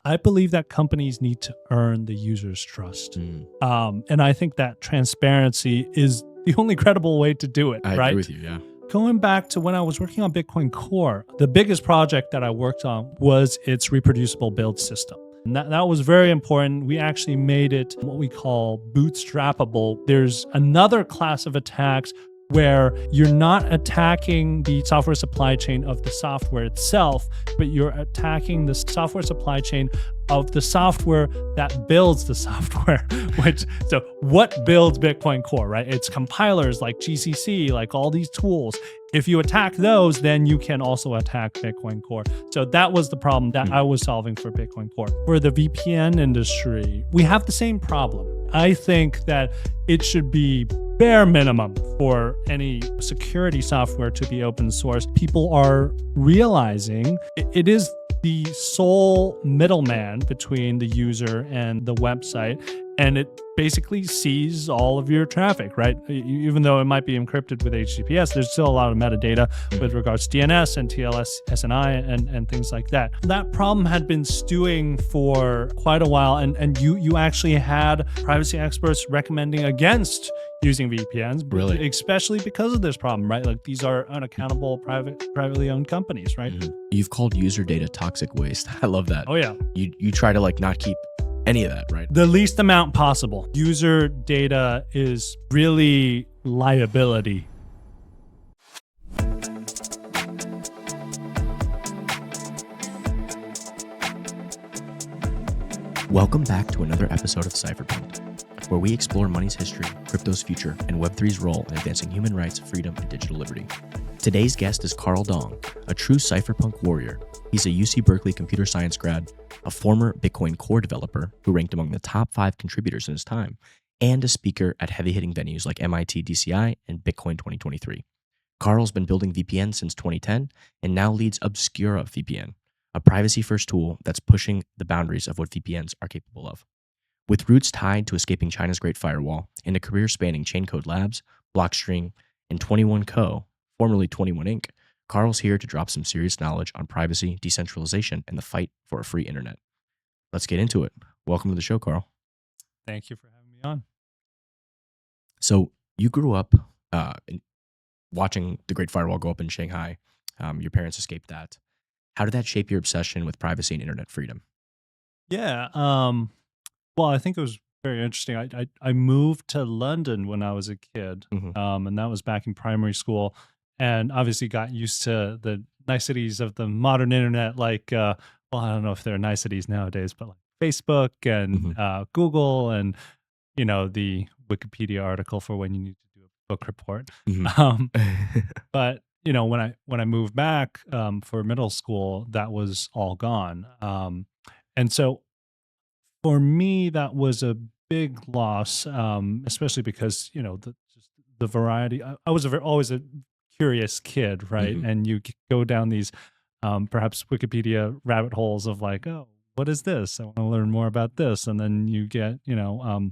I believe that companies need to earn the user's trust. And I think that transparency is the only credible way to do it, I right? agree with you, yeah. Going back to when I was working on Bitcoin Core, the biggest project that I worked on was its reproducible build system. And that was very important. We actually made it what we call bootstrappable. There's another class of attacks where you're not attacking the software supply chain of the software itself, but you're attacking the software supply chain of the software that builds the software. So what builds Bitcoin Core, right? It's compilers like GCC, like all these tools. If you attack those, then you can also attack Bitcoin Core. So that was the problem that I was solving for Bitcoin Core. For the VPN industry, we have the same problem. I think that it should be bare minimum for any security software to be open source. People are realizing it is the sole middleman between the user and the website, and it basically sees all of your traffic, right? Even though it might be encrypted with HTTPS, there's still a lot of metadata with regards to DNS and TLS, SNI, and things like that. That problem had been stewing for quite a while, and you actually had privacy experts recommending against using VPNs, really, especially because of this problem, right? Like these are unaccountable privately owned companies, right? You've called user data toxic waste. I love that. Oh yeah. You try to like not keep any of that, right? The least amount possible. User data is really liability. Welcome back to another episode of Cypherpunk'd, where we explore money's history, crypto's future, and Web3's role in advancing human rights, freedom, and digital liberty. Today's guest is Carl Dong, a true cypherpunk warrior. He's a UC Berkeley computer science grad, a former Bitcoin Core developer who ranked among the top 5 contributors in his time, and a speaker at heavy-hitting venues like MIT DCI and Bitcoin 2023. Carl's been building VPNs since 2010 and now leads Obscura VPN, a privacy-first tool that's pushing the boundaries of what VPNs are capable of. With roots tied to escaping China's Great Firewall and a career spanning Chaincode Labs, Blockstream, and 21Co, formerly 21 Inc., Carl's here to drop some serious knowledge on privacy, decentralization, and the fight for a free internet. Let's get into it. Welcome to the show, Carl. Thank you for having me on. So you grew up watching the Great Firewall go up in Shanghai. Your parents escaped that. How did that shape your obsession with privacy and internet freedom? Yeah. Well, I think it was very interesting. I moved to London when I was a kid, and that was back in primary school. And obviously got used to the niceties of the modern internet, like, well, I don't know if they're niceties nowadays, but like Facebook and Google and, you know, the Wikipedia article for when you need to do a book report. But, you know, when I moved back for middle school, that was all gone. And so for me, that was a big loss, especially because, you know, the variety. I was always a curious kid, right? And you go down these perhaps Wikipedia rabbit holes of like, oh, what is this? I want to learn more about this. And then you get, you know,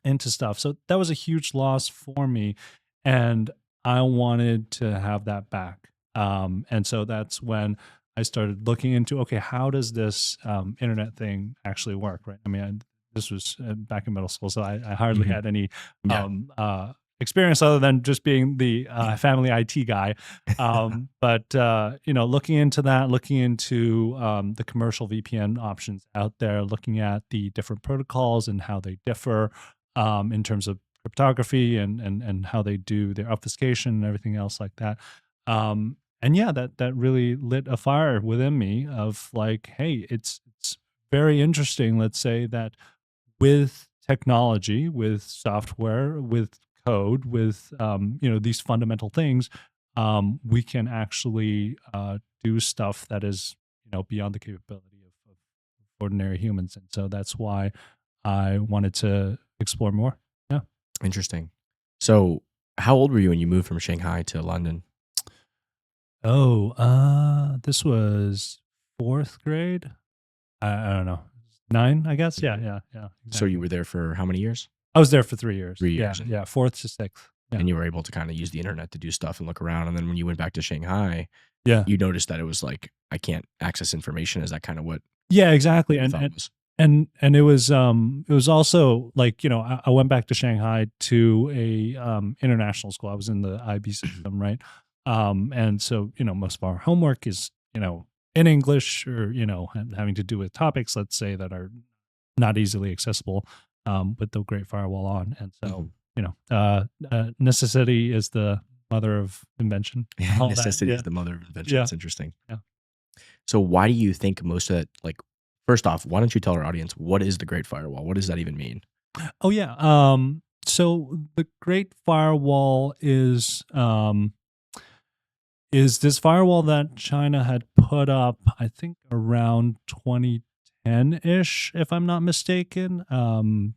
into stuff. So that was a huge loss for me. And I wanted to have that back. And so that's when I started looking into, okay, how does this internet thing actually work, right? I mean, this was back in middle school, so I hardly had any experience other than just being the family IT guy. But, you know, looking into that, looking into the commercial VPN options out there, looking at the different protocols and how they differ in terms of cryptography and how they do their obfuscation and everything else like that. And yeah, that really lit a fire within me of like, hey, it's very interesting, let's say, that with technology, with software, with code, with you know, these fundamental things, we can actually do stuff that is, you know, beyond the capability of ordinary humans. And so that's why I wanted to explore more. Yeah. Interesting. So how old were you when you moved from Shanghai to London? Oh, this was 4th grade. I don't know. 9, I guess. Yeah. Exactly. So you were there for how many years? I was there for 3 years. 3 years. Yeah, 4th to 6th. Yeah. And you were able to kind of use the internet to do stuff and look around. And then when you went back to Shanghai, yeah, you noticed that it was like, I can't access information. Is that kind of what Yeah, exactly. I And thought and it was. and it was also like, I went back to Shanghai to a international school. I was in the IB system, right? And so, most of our homework is, in English, or, having to do with topics, let's say, that are not easily accessible with the Great Firewall on. And so, Mhm. necessity is the mother of invention. Yeah, All that. necessity Yeah. is the mother of invention. Yeah. It's interesting. Yeah. So why do you think most of that, like, first off, why don't you tell our audience what is the Great Firewall? What does that even mean? Oh yeah. So the Great Firewall is this firewall that China had put up, I think around 2010-ish, if I'm not mistaken,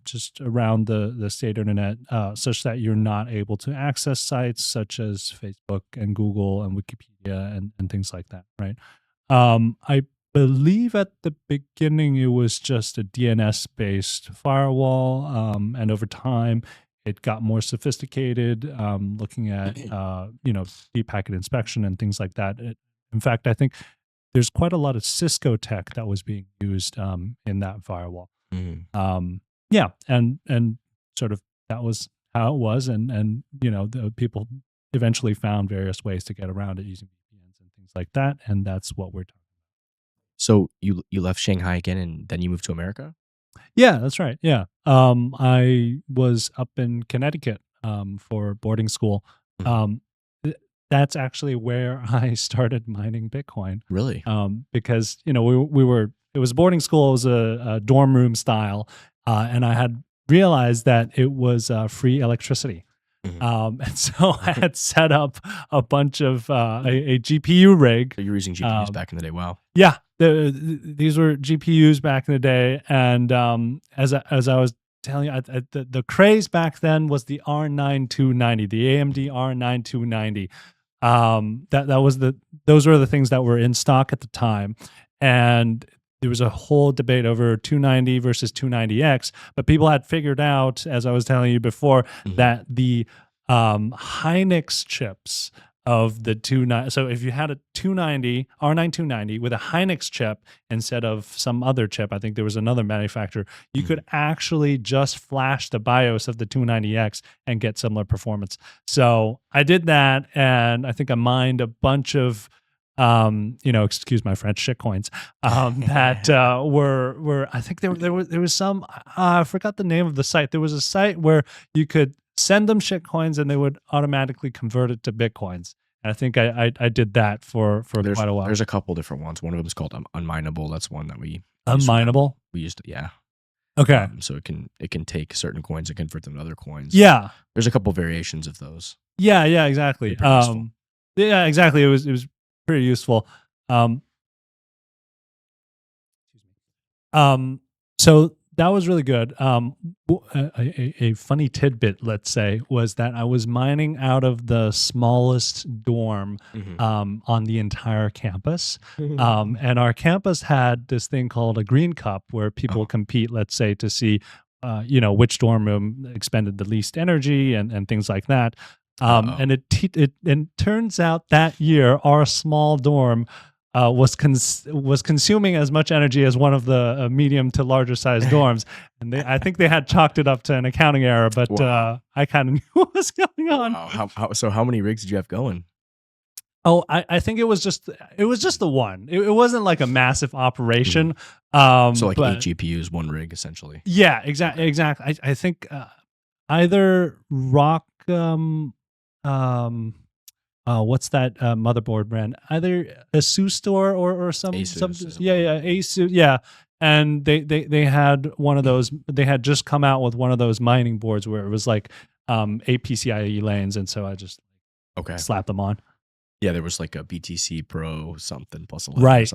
just around the state internet, such that you're not able to access sites such as Facebook and Google and Wikipedia and things like that, right? I believe at the beginning it was just a DNS-based firewall, and over time it got more sophisticated, looking at deep packet inspection and things like that. In fact, I think there's quite a lot of Cisco tech that was being used in that firewall. Mm. Yeah, and sort of that was how it was, and the people eventually found various ways to get around it using VPNs and things like that, and that's what we're talking. So you left Shanghai again, and then you moved to America? Yeah, that's right. Yeah. I was up in Connecticut for boarding school. Mhm. Um, that's actually where I started mining Bitcoin. Really? Because we were, it was boarding school. It was a dorm room style, and I had realized that it was free electricity. Mhm. And so I had set up a bunch of a GPU rig. So you were using GPUs back in the day. Wow. Yeah, these were GPUs back in the day, and as I was telling you, the craze back then was the R9290, the AMD R9290. Those were the things that were in stock at the time, and there was a whole debate over 290 versus 290X. But people had figured out, as I was telling you before, Mhm. that the Hynix chips of the 290. So if you had a 290 R9290 with a Hynix chip instead of some other chip, I think there was another manufacturer, you could actually just flash the BIOS of the 290X and get similar performance. So I did that, and I think I mined a bunch of excuse my French, shit coins that were I think there was some, I forgot the name of the site. There was a site where you could send them shit coins and they would automatically convert it to Bitcoins. And I think I did that for quite a while. There's a couple different ones. One of them is called Unminable. That's one that we Unminable. We used to, yeah. Okay. So it can take certain coins and convert them to other coins. Yeah. There's a couple variations of those. Yeah, exactly. Yeah, exactly. It was pretty useful. So that was really good. A funny tidbit, let's say, was that I was mining out of the smallest dorm on the entire campus. And our campus had this thing called a green cup where people compete, let's say, to see which dorm room expended the least energy and things like that. And it turns out that year our small dorm was consuming as much energy as one of the medium to larger sized dorms, and I think they had chalked it up to an accounting error, but I kind of knew what was going on. Wow. How many rigs did you have going? Oh, I think it was just the one. It wasn't like a massive operation. So like 8 GPUs, one rig, essentially. Yeah, exactly. I think either Rock. What's that motherboard brand? Either Asus store or some Asus, Asus, yeah. And they had one of those. They had just come out with one of those mining boards where it was like 8 PCIe lanes, and so I just slapped them on. Yeah, there was like a BTC Pro something plus 11. Right.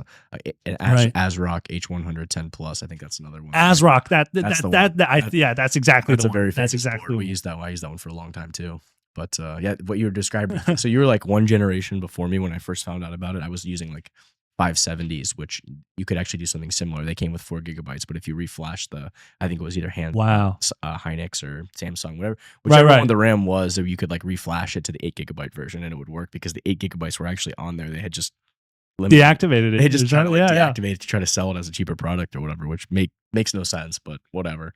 An ASRock H110 Plus. I think that's another one. ASRock. That's exactly. That's a very famous. That's exactly. We used that. I used that one for a long time too. But yeah, what you were describing. So you were like one generation before me when I first found out about it. I was using like 570s, which you could actually do something similar. They came with 4 gigabytes, but if you reflash I think it was either Hynix or Samsung, whichever one the RAM was, you could like reflash it to the 8 gigabyte version and it would work because the 8 gigabytes were actually on there. They had just deactivated it. They just try to like yeah. deactivate it to try to sell it as a cheaper product or whatever, which makes no sense, but whatever.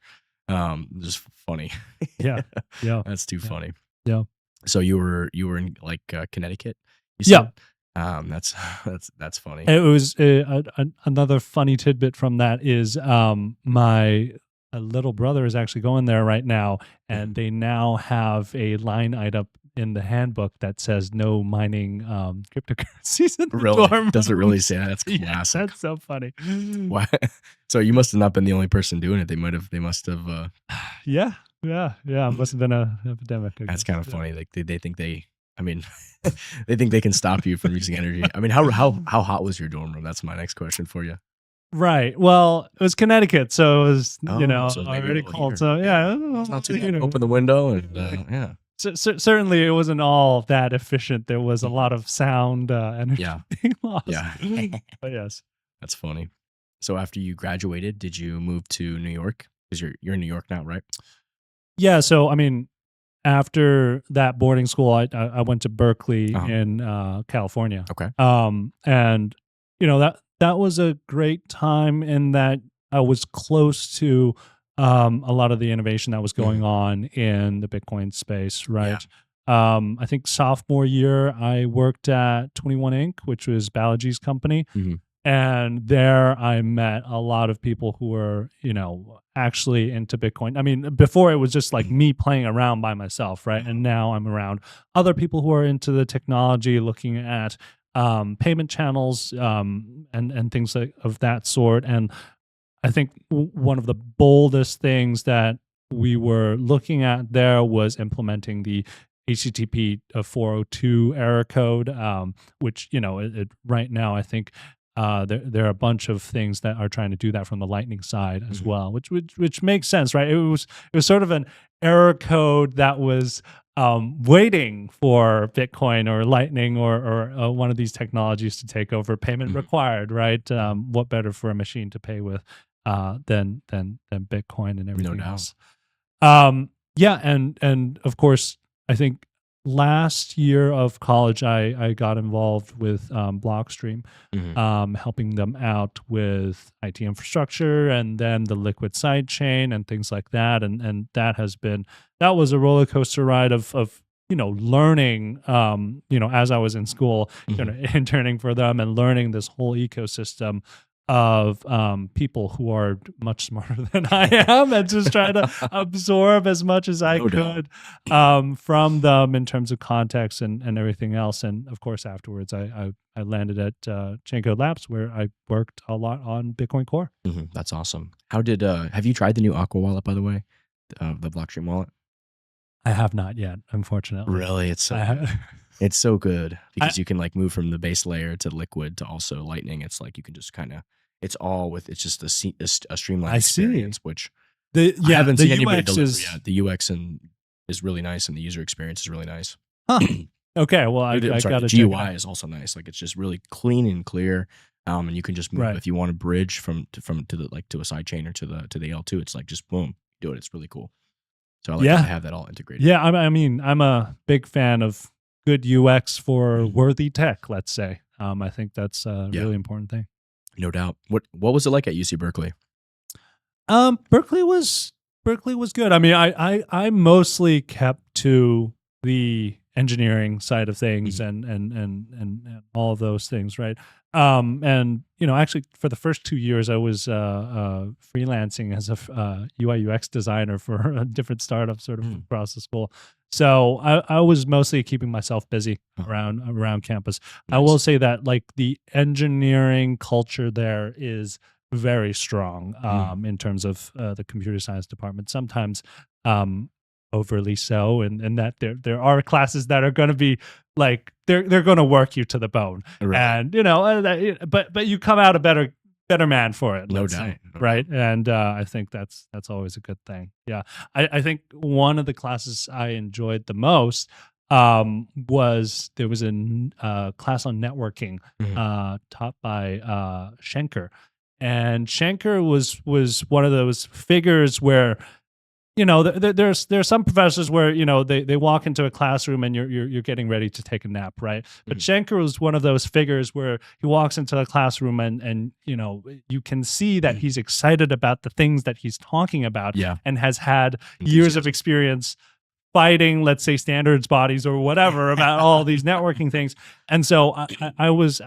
Just funny. Yeah. That's too funny. Yeah. So you were in like Connecticut, you Yeah. said? That's funny. It was another funny tidbit from that is my little brother is actually going there right now, and they now have a line item in the handbook that says no mining cryptocurrencies in the dorm. Does it really say that? That's classic. Yeah, that's so funny. Why? So you must have not been the only person doing it. They must have. Yeah. It must have been an epidemic. That's kind of funny. Like they think they. I mean, they think they can stop you from using energy. I mean, how hot was your dorm room? That's my next question for you. Right. Well, it was Connecticut, so it was so already cold. Here. So yeah, it's not too bad. Open the window and yeah. Certainly, it wasn't all that efficient. There was a lot of sound energy being lost. Yeah. But yes, that's funny. So after you graduated, did you move to New York? Because you're in New York now, right? Yeah. So I mean, after that boarding school, I went to Berkeley in California. Okay. And that was a great time in that I was close to a lot of the innovation that was going on in the Bitcoin space, right? Yeah. I think sophomore year, I worked at 21 Inc., which was Balaji's company. And there I met a lot of people who were, actually into Bitcoin. I mean, before it was just like me playing around by myself, right? And now I'm around other people who are into the technology, looking at payment channels and things of that sort. And I think one of the boldest things that we were looking at there was implementing the HTTP 402 error code, which, right now I think there are a bunch of things that are trying to do that from the Lightning side as well, which makes sense, right? It was sort of an error code that was waiting for Bitcoin or Lightning or one of these technologies to take over. Payment required, right? What better for a machine to pay with than Bitcoin and everything else? Yeah, and of course, I think last year of college, I got involved with Blockstream, helping them out with IT infrastructure and then the Liquid sidechain and things like that. And that was a roller coaster ride of learning, as I was in school, interning for them and learning this whole ecosystem of people who are much smarter than I am, and just try to absorb as much as I could from them in terms of context and everything else. And of course, afterwards, I landed at Chain Labs, where I worked a lot on Bitcoin Core. That's awesome. How did have you tried the new Aqua wallet, by the way, the Blockstream wallet? I have not yet, unfortunately. Really, it's so good because you can like move from the base layer to Liquid to also Lightning. It's like you can just kind of. It's just a streamlined experience, which I haven't seen anybody deliver yet. The UX is really nice, and the user experience is really nice. Huh. Okay, well, I got the GUI is also nice. Like it's just really clean and clear, and you can just move if you want to bridge from to a side chain or to the L2. It's like just boom, do it. It's really cool. So I like to have that all integrated. Yeah, I mean, I'm a big fan of good UX for worthy tech. Let's say, I think that's a really important thing. No doubt. What was it like at UC Berkeley? Berkeley was good. I mean, I mostly kept to the engineering side of things and all of those things, right? And actually, for the first 2 years, I was freelancing as a UI UX designer for a different startup, sort of across the school. So I was mostly keeping myself busy around campus. Nice. I will say that like the engineering culture there is very strong in terms of the computer science department. Sometimes overly so, and that there are classes that are going to be like they're going to work you to the bone, and but you come out a better man for it. No doubt, right? And I think that's always a good thing. Yeah, I think one of the classes I enjoyed the most was there was a class on networking taught by Schenker, and Schenker was one of those figures where there's some professors where they walk into a classroom and you're getting ready to take a nap, right? But Shankar was one of those figures where he walks into the classroom and you can see that he's excited about the things that he's talking about, and has had years of experience fighting, let's say, standards bodies or whatever about all these networking things. And so I was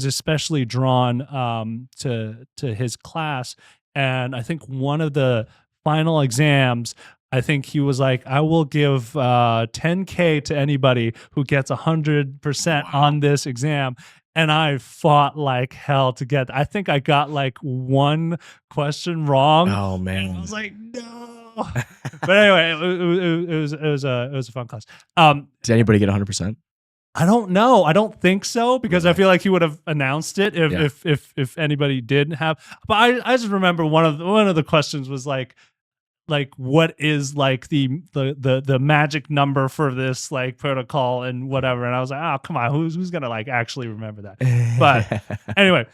especially drawn to his class. And I think one of the final exams, I think he was like, I will give $10K to anybody who gets 100% on this exam. And I fought like hell to get. I think I got like one question wrong. Oh man! And I was like, no. But anyway, it was a fun class. Did anybody get 100%? I don't know. I don't think so, because I feel like he would have announced it if anybody did have. But I just remember one of the questions was like what is like the magic number for this like protocol and whatever. And I was like, oh come on, who's gonna like actually remember that? But anyway,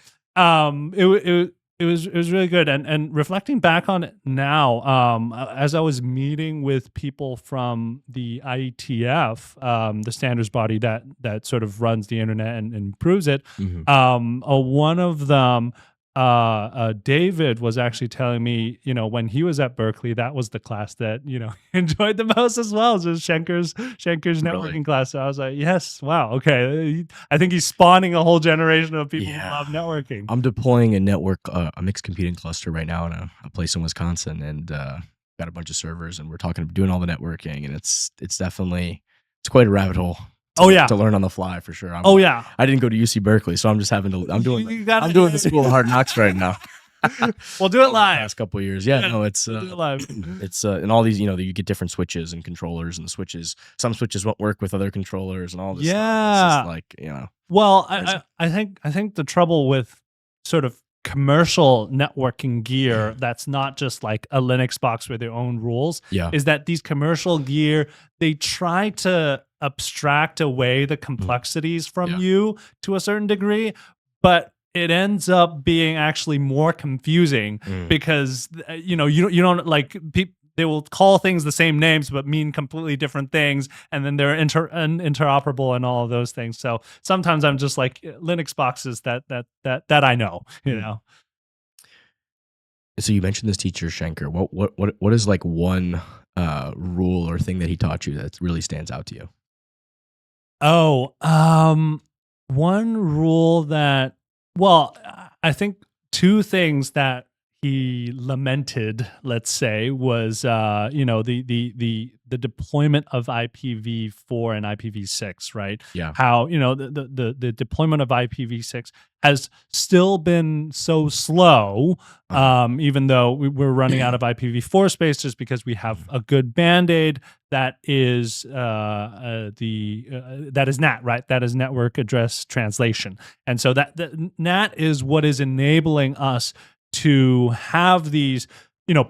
it was really good. And reflecting back on it now, as I was meeting with people from the IETF, the standards body that sort of runs the internet and improves it, one of them, David, was actually telling me, when he was at Berkeley, that was the class that he enjoyed the most as well. So Shankar's networking class. So I was like, yes, wow, okay. I think he's spawning a whole generation of people who love networking. I'm deploying a mixed computing cluster right now in a place in Wisconsin, and got a bunch of servers, and we're doing all the networking, and it's definitely quite a rabbit hole. To learn on the fly for sure. I didn't go to UC Berkeley, so I'm just I'm doing the School of Hard Knocks right now. We'll do it live. Last couple of years, it's we'll do it live. It's and all these, you get different switches and controllers, and the switches. Some switches won't work with other controllers, and all this. Stuff. It's just like Well, I think the trouble with sort of commercial networking gear that's not just like a Linux box with their own rules is that these commercial gear, they try to abstract away the complexities from you to a certain degree, but it ends up being actually more confusing because you don't like people. They will call things the same names but mean completely different things, and then they're interoperable and all of those things. So sometimes I'm just like Linux boxes that I know, So you mentioned this teacher Shankar. What is like one rule or thing that he taught you that really stands out to you? One rule that, I think two things that he lamented, let's say, was the deployment of IPv4 and IPv6, right? Yeah. How the deployment of IPv6 has still been so slow, even though we're running out of IPv4 space, just because we have a good band-aid that is that is NAT, right? That is network address translation, and so that NAT is what is enabling us to have these,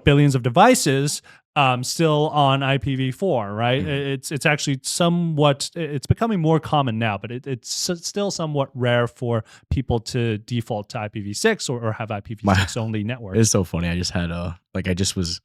billions of devices still on IPv4, right? It's actually it's becoming more common now, but it's still somewhat rare for people to default to IPv6 or have IPv6 only networks. It's so funny. I just had I just was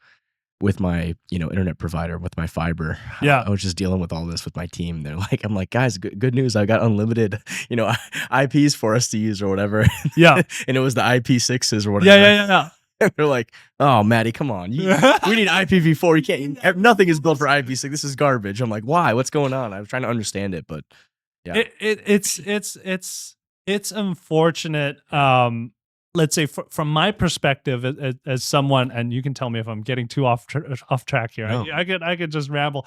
with my internet provider with my fiber. I was just dealing with all this with my team. They're like, I'm like, guys, good news. I got unlimited IPs for us to use or whatever. And it was the IP6s or whatever. Yeah. And they're like, oh, Maddie, come on. We need IPv4. You can't. Nothing is built for IP6. This is garbage. I'm like, why? What's going on? I was trying to understand it, but yeah, it's unfortunate. Let's say from my perspective as someone, and you can tell me if I'm getting too off track here. No. I could just ramble.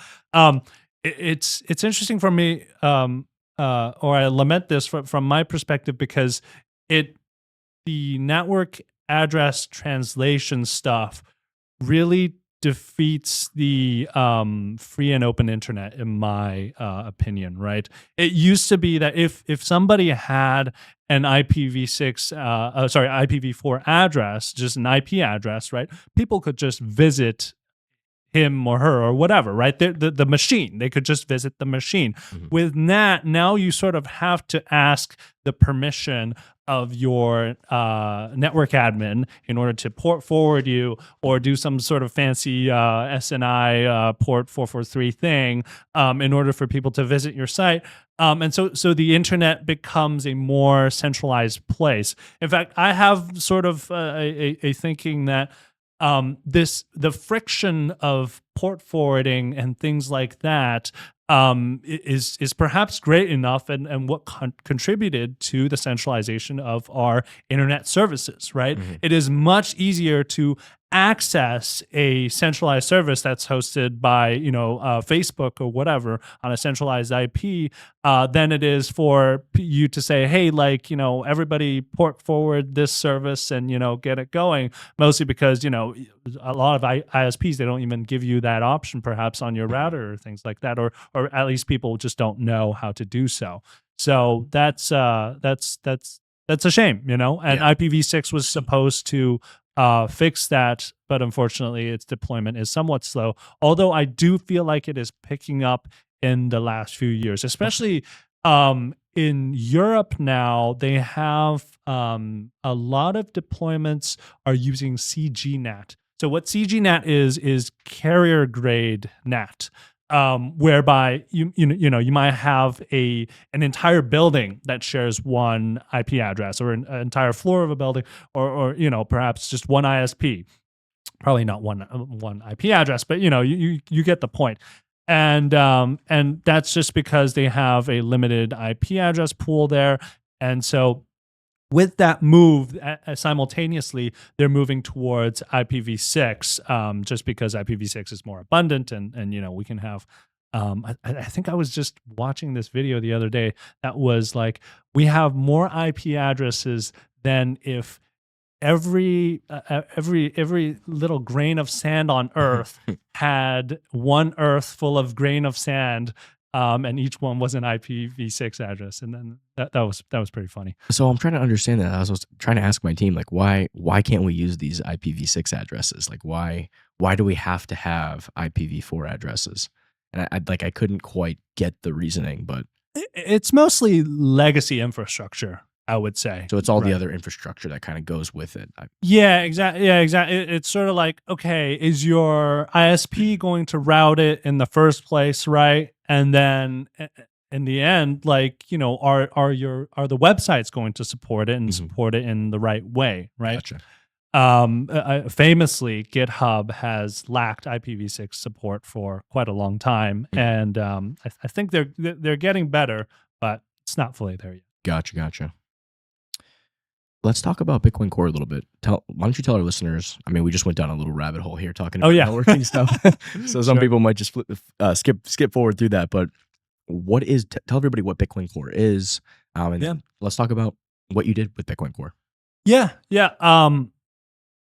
It's interesting for me, or I lament this from my perspective, because the network address translation stuff really defeats the free and open internet, in my opinion, right? It used to be that if somebody had an IPv4 address, just an IP address, right? People could just visit him or her or whatever, right? The machine. They could just visit the machine. With NAT, now you sort of have to ask the permission of your network admin in order to port forward you or do some sort of fancy SNI port 443 thing in order for people to visit your site. And so the internet becomes a more centralized place. In fact, I have sort of a thinking that the friction of port forwarding and things like that is perhaps great enough and what contributed to the centralization of our internet services, right? It is much easier to access a centralized service that's hosted by Facebook or whatever on a centralized IP than it is for you to say, hey, like, everybody port forward this service and get it going. Mostly because a lot of ISPs, they don't even give you that option perhaps on your router or things like that, or at least people just don't know how to do so. So that's a shame, and IPv6 was supposed to fix that, but unfortunately its deployment is somewhat slow, although I do feel like it is picking up in the last few years, especially in Europe now. They have a lot of deployments are using CGNAT. So what CGNAT is carrier grade NAT, whereby you might have an entire building that shares one IP address, or an entire floor of a building, or perhaps just one ISP. Probably not one IP address, but you get the point. And that's just because they have a limited IP address pool there, and so with that move, simultaneously, they're moving towards IPv6, just because IPv6 is more abundant, and we can have. I think I was just watching this video the other day that was like, we have more IP addresses than if every little grain of sand on Earth had one Earth full of grain of sand. And each one was an IPv6 address, and then that was pretty funny. So I'm trying to understand that. I was trying to ask my team, like, why can't we use these IPv6 addresses? Like, why do we have to have IPv4 addresses? And I couldn't quite get the reasoning, but it's mostly legacy infrastructure, I would say. So it's all the other infrastructure that kind of goes with it. Yeah, exactly. Yeah, exactly. It's sort of like, okay, is your ISP going to route it in the first place, right? And then in the end, like, are the websites going to support it and support it in the right way, right? Gotcha. Famously, GitHub has lacked IPv6 support for quite a long time, and I think they're getting better, but it's not fully there yet. Gotcha. Let's talk about Bitcoin Core a little bit. Why don't you tell our listeners? I mean, we just went down a little rabbit hole here talking about networking stuff. So some people might just skip forward through that. But tell everybody what Bitcoin Core is, and let's talk about what you did with Bitcoin Core. Yeah.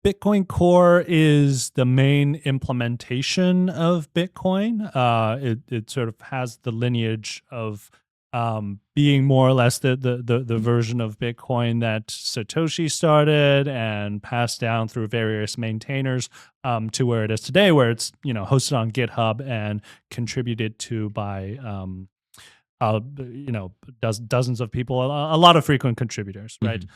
Bitcoin Core is the main implementation of Bitcoin. It sort of has the lineage of being more or less the version of Bitcoin that Satoshi started and passed down through various maintainers to where it is today, where it's hosted on GitHub and contributed to by dozens of people, a lot of frequent contributors, right?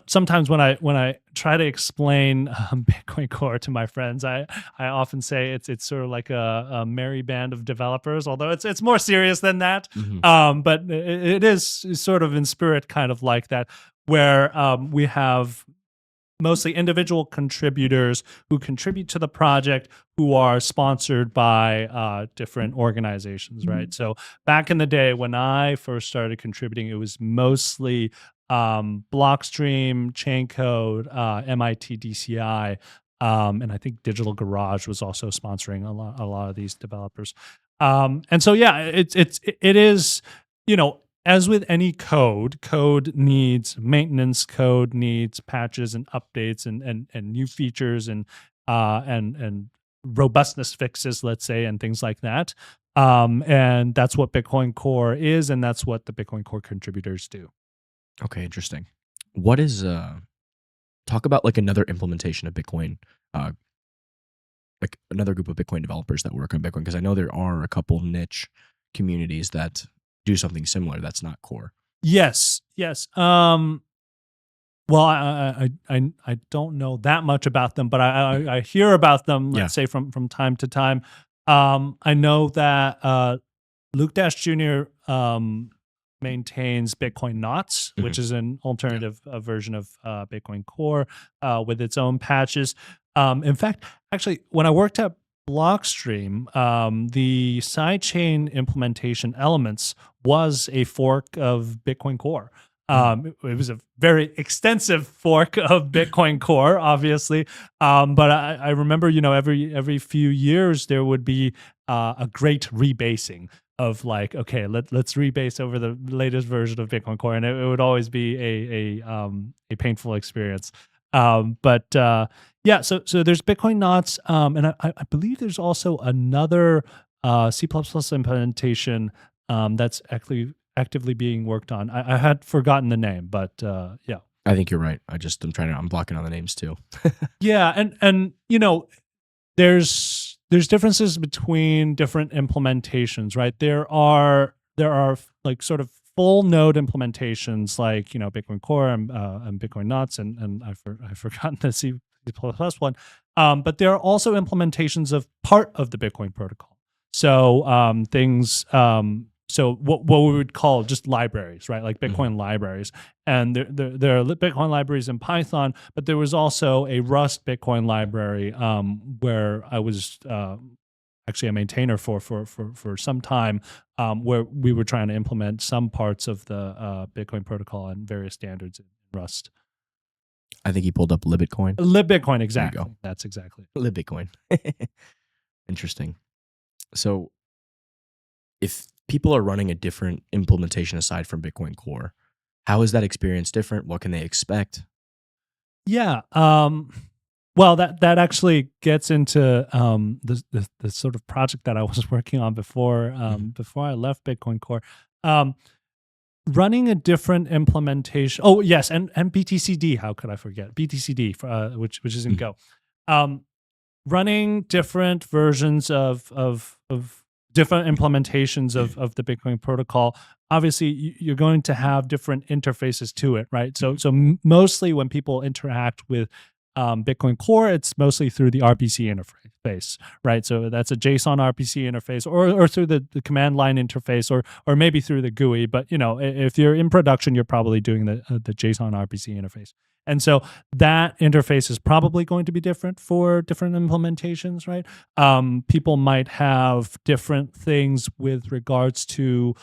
Sometimes when I try to explain Bitcoin Core to my friends, I often say it's sort of like a merry band of developers, although it's more serious than that. But it is sort of in spirit kind of like that, where we have mostly individual contributors who contribute to the project who are sponsored by different organizations, right? So back in the day when I first started contributing, it was mostly Blockstream, Chaincode, MIT DCI, and I think Digital Garage was also sponsoring a lot of these developers. And so it is, as with any code needs maintenance, code needs patches and updates and new features and robustness fixes, let's say, and things like that. And that's what Bitcoin Core is, and that's what the Bitcoin Core contributors do. Okay, interesting. What is talk about like another implementation of Bitcoin, like another group of Bitcoin developers that work on Bitcoin, because I know there are a couple niche communities that do something similar that's not Core. Yes. Well, I don't know that much about them, but I hear about them. Let's say from time to time. I know that Luke Dash Jr. Maintains Bitcoin Knots, which is an alternative version of Bitcoin Core with its own patches. In fact, actually, when I worked at Blockstream, the sidechain implementation Elements was a fork of Bitcoin Core. It was a very extensive fork of Bitcoin Core, obviously. But I remember, every few years there would be a great rebasing of like, okay, let's rebase over the latest version of Bitcoin Core, and it would always be a painful experience. But so there's Bitcoin Knots, and I believe there's also another C++ implementation that's actually actively being worked on. I had forgotten the name, but yeah. I think you're right. I'm blocking on the names too. Yeah, and there's differences between different implementations, right? There are like sort of full node implementations like Bitcoin Core and Bitcoin Knots, and I've forgotten the C++ one. But there are also implementations of part of the Bitcoin protocol. So things. So what we would call just libraries, right? Like Bitcoin libraries. And there are Bitcoin libraries in Python, but there was also a Rust Bitcoin library where I was actually a maintainer for some time, where we were trying to implement some parts of the Bitcoin protocol and various standards in Rust. I think he pulled up libBitcoin. libBitcoin, exactly. That's exactly libBitcoin. Interesting. So if people are running a different implementation aside from Bitcoin Core, how is that experience different? What can they expect? Yeah. Well, that actually gets into the sort of project that I was working on before I left Bitcoin Core. Running a different implementation. Oh yes, and BTCD. How could I forget BTCD? Which is in Go. Running different versions of different implementations of the Bitcoin protocol. Obviously, you're going to have different interfaces to it, right? So mostly when people interact with Bitcoin Core, it's mostly through the RPC interface, right? So that's a JSON RPC interface, or through the command line interface, or maybe through the GUI. But if you're in production, you're probably doing the JSON RPC interface. And so that interface is probably going to be different for different implementations, right? People might have different things with regards to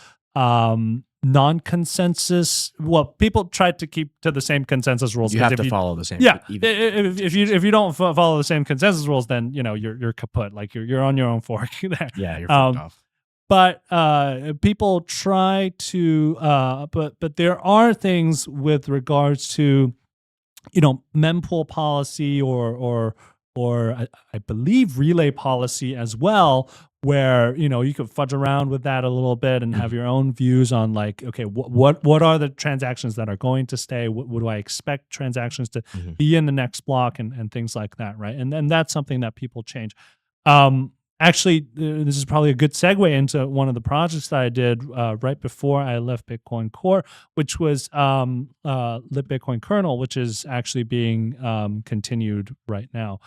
non-consensus. Well, people try to keep to the same consensus rules. You have to follow the same. Yeah, if you don't follow the same consensus rules, then you're kaput. Like you're on your own fork there. Yeah, you're fucked off. But people try to. But there are things with regards to mempool policy or I believe relay policy as well, where you could fudge around with that a little bit and have your own views on like, okay, what are the transactions that are going to stay? What do I expect transactions to be in the next block and things like that, right? And then that's something that people change. Actually, this is probably a good segue into one of the projects that I did right before I left Bitcoin Core, which was libBitcoin kernel, which is actually being continued right now.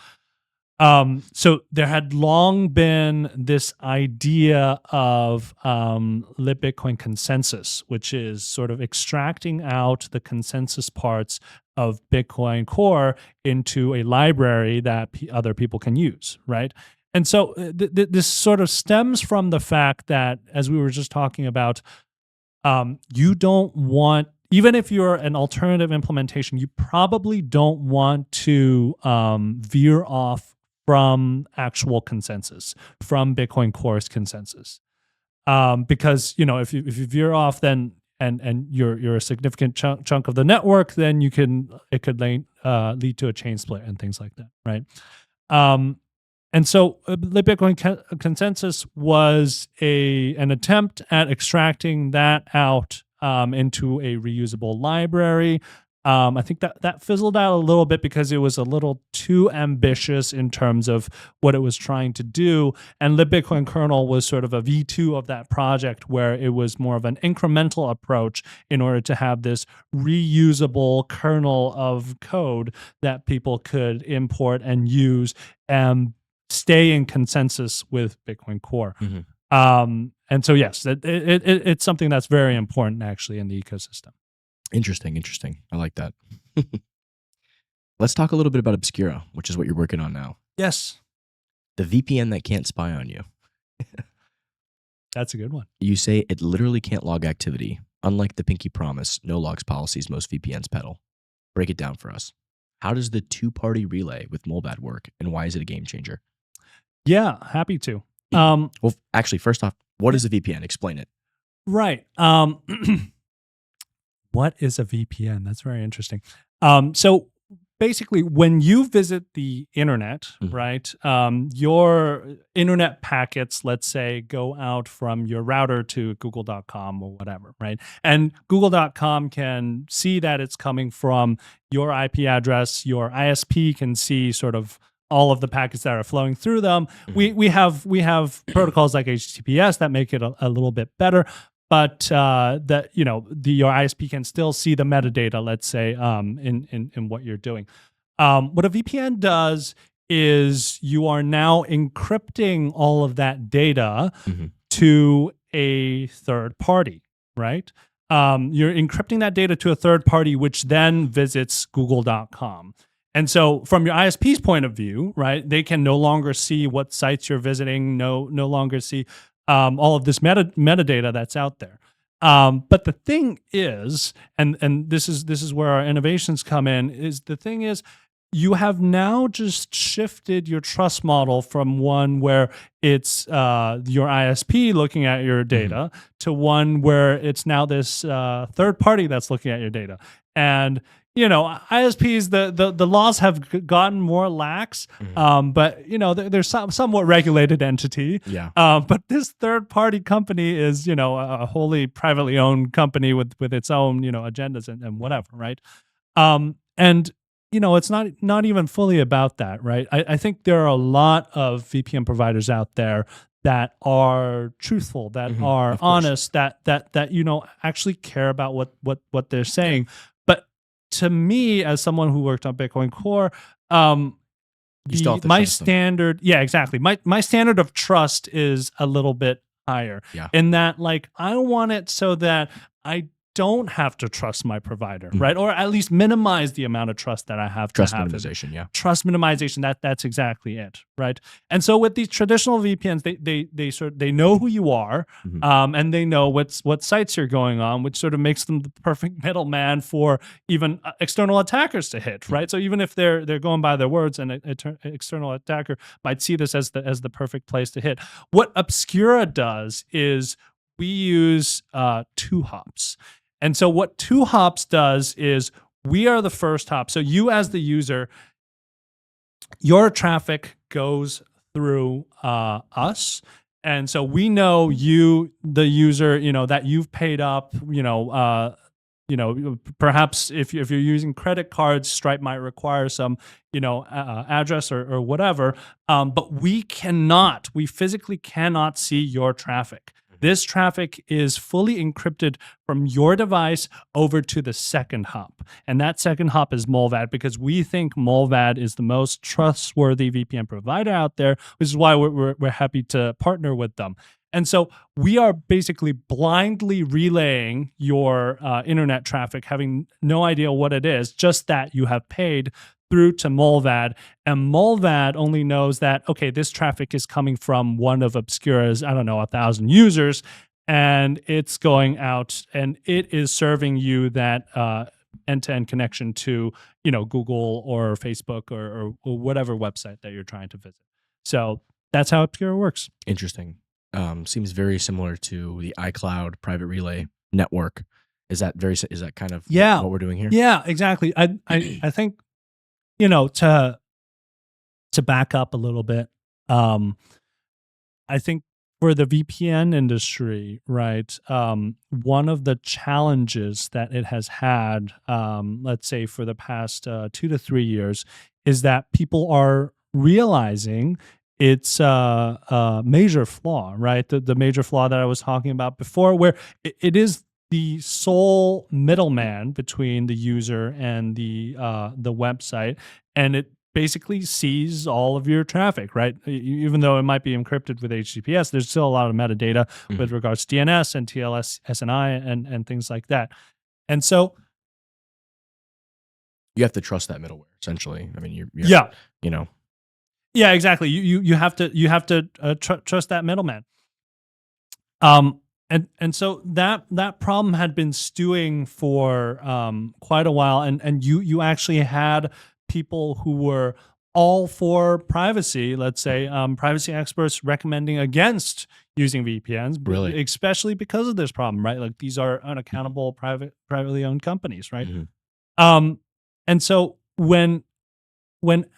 So there had long been this idea of libBitcoin consensus, which is sort of extracting out the consensus parts of Bitcoin Core into a library that other people can use, right? And so this sort of stems from the fact that, as we were just talking about, you don't want, even if you're an alternative implementation, you probably don't want to veer off from actual consensus, from Bitcoin Core's consensus, because if you veer off, then and you're a significant chunk of the network, then it could lead to a chain split and things like that, right? And so libBitcoin consensus was an attempt at extracting that out into a reusable library. I think that fizzled out a little bit because it was a little too ambitious in terms of what it was trying to do. And libBitcoin kernel was sort of a V2 of that project, where it was more of an incremental approach in order to have this reusable kernel of code that people could import and use and stay in consensus with Bitcoin Core. And so, yes, it's something that's very important actually in the ecosystem. Interesting. I like that. Let's talk a little bit about Obscura, which is what you're working on now. Yes. The VPN that can't spy on you. That's a good one. You say it literally can't log activity, unlike the pinky promise, no logs policies most VPNs peddle. Break it down for us. How does the two-party relay with Molvad work, and why is it a game changer? Yeah, happy to. Well, actually, first off, what is a VPN? Explain it. Right. What is a VPN? That's very interesting. So basically, when you visit the internet, right, your internet packets, let's say, go out from your router to google.com or whatever, right? And google.com can see that it's coming from your IP address. Your ISP can see sort of all of the packets that are flowing through them. We have protocols like HTTPS that make it a little bit better. But that your ISP can still see the metadata, let's say, in what you're doing. What a VPN does is you are now encrypting all of that data to a third party, right? You're encrypting that data to a third party, which then visits google.com. And so from your ISP's point of view, right, they can no longer see what sites you're visiting, no longer see all of this metadata that's out there. But the thing is, and this is where our innovations come in, is the thing is, you have now just shifted your trust model from one where it's your ISP looking at your data to one where it's now this third party that's looking at your data. And ISPs, the laws have gotten more lax, but they're somewhat regulated entity. Yeah. But this third party company is a wholly privately owned company with its own agendas and whatever, right? And it's not even fully about that, right? I think there are a lot of VPN providers out there that are truthful, that are honest, that actually care about what they're saying. But to me, as someone who worked on Bitcoin Core, my standard, exactly. My standard of trust is a little bit higher. Yeah. In that, I want it so that I don't have to trust my provider, right? Or at least minimize the amount of trust that I have. Trust minimization, yeah. Trust minimization. That's exactly it, right? And so with these traditional VPNs, they know who you are, and they know what sites you're going on, which sort of makes them the perfect middleman for even external attackers to hit, right? So even if they're going by their words, an external attacker might see this as the perfect place to hit. What Obscura does is we use 2-hops. And so what 2-hops does is we are the first hop. So you as the user, your traffic goes through us. And so we know you, the user, that you've paid up, perhaps if you're using credit cards, Stripe might require some, address or whatever. But we physically cannot see your traffic. This traffic is fully encrypted from your device over to the second hop. And that second hop is Molvad, because we think Molvad is the most trustworthy VPN provider out there, which is why we're happy to partner with them. And so we are basically blindly relaying your internet traffic, having no idea what it is, just that you have paid through to Molvad, and Molvad only knows that, okay, this traffic is coming from one of Obscura's, 1,000 users, and it's going out and it is serving you that end-to-end connection to, Google or Facebook or whatever website that you're trying to visit. So that's how Obscura works. Interesting. Seems very similar to the iCloud private relay network. Is that kind of what we're doing here? Yeah, exactly. I think, to back up a little bit, I think for the VPN industry, right, one of the challenges that it has had, let's say for the past 2 to 3 years, is that people are realizing it's a major flaw, right? The major flaw that I was talking about before, where it is the sole middleman between the user and the website, and it basically sees all of your traffic, right? Even though it might be encrypted with HTTPS, there's still a lot of metadata with regards to DNS and TLS, SNI, and things like that. And so you have to trust that middleware, essentially. I mean, you know. Yeah, exactly. You have to trust that middleman. And so that problem had been stewing for quite a while, and you actually had people who were all for privacy, let's say, privacy experts recommending against using VPNs, really, especially because of this problem, right? Like these are unaccountable privately owned companies, right? And so when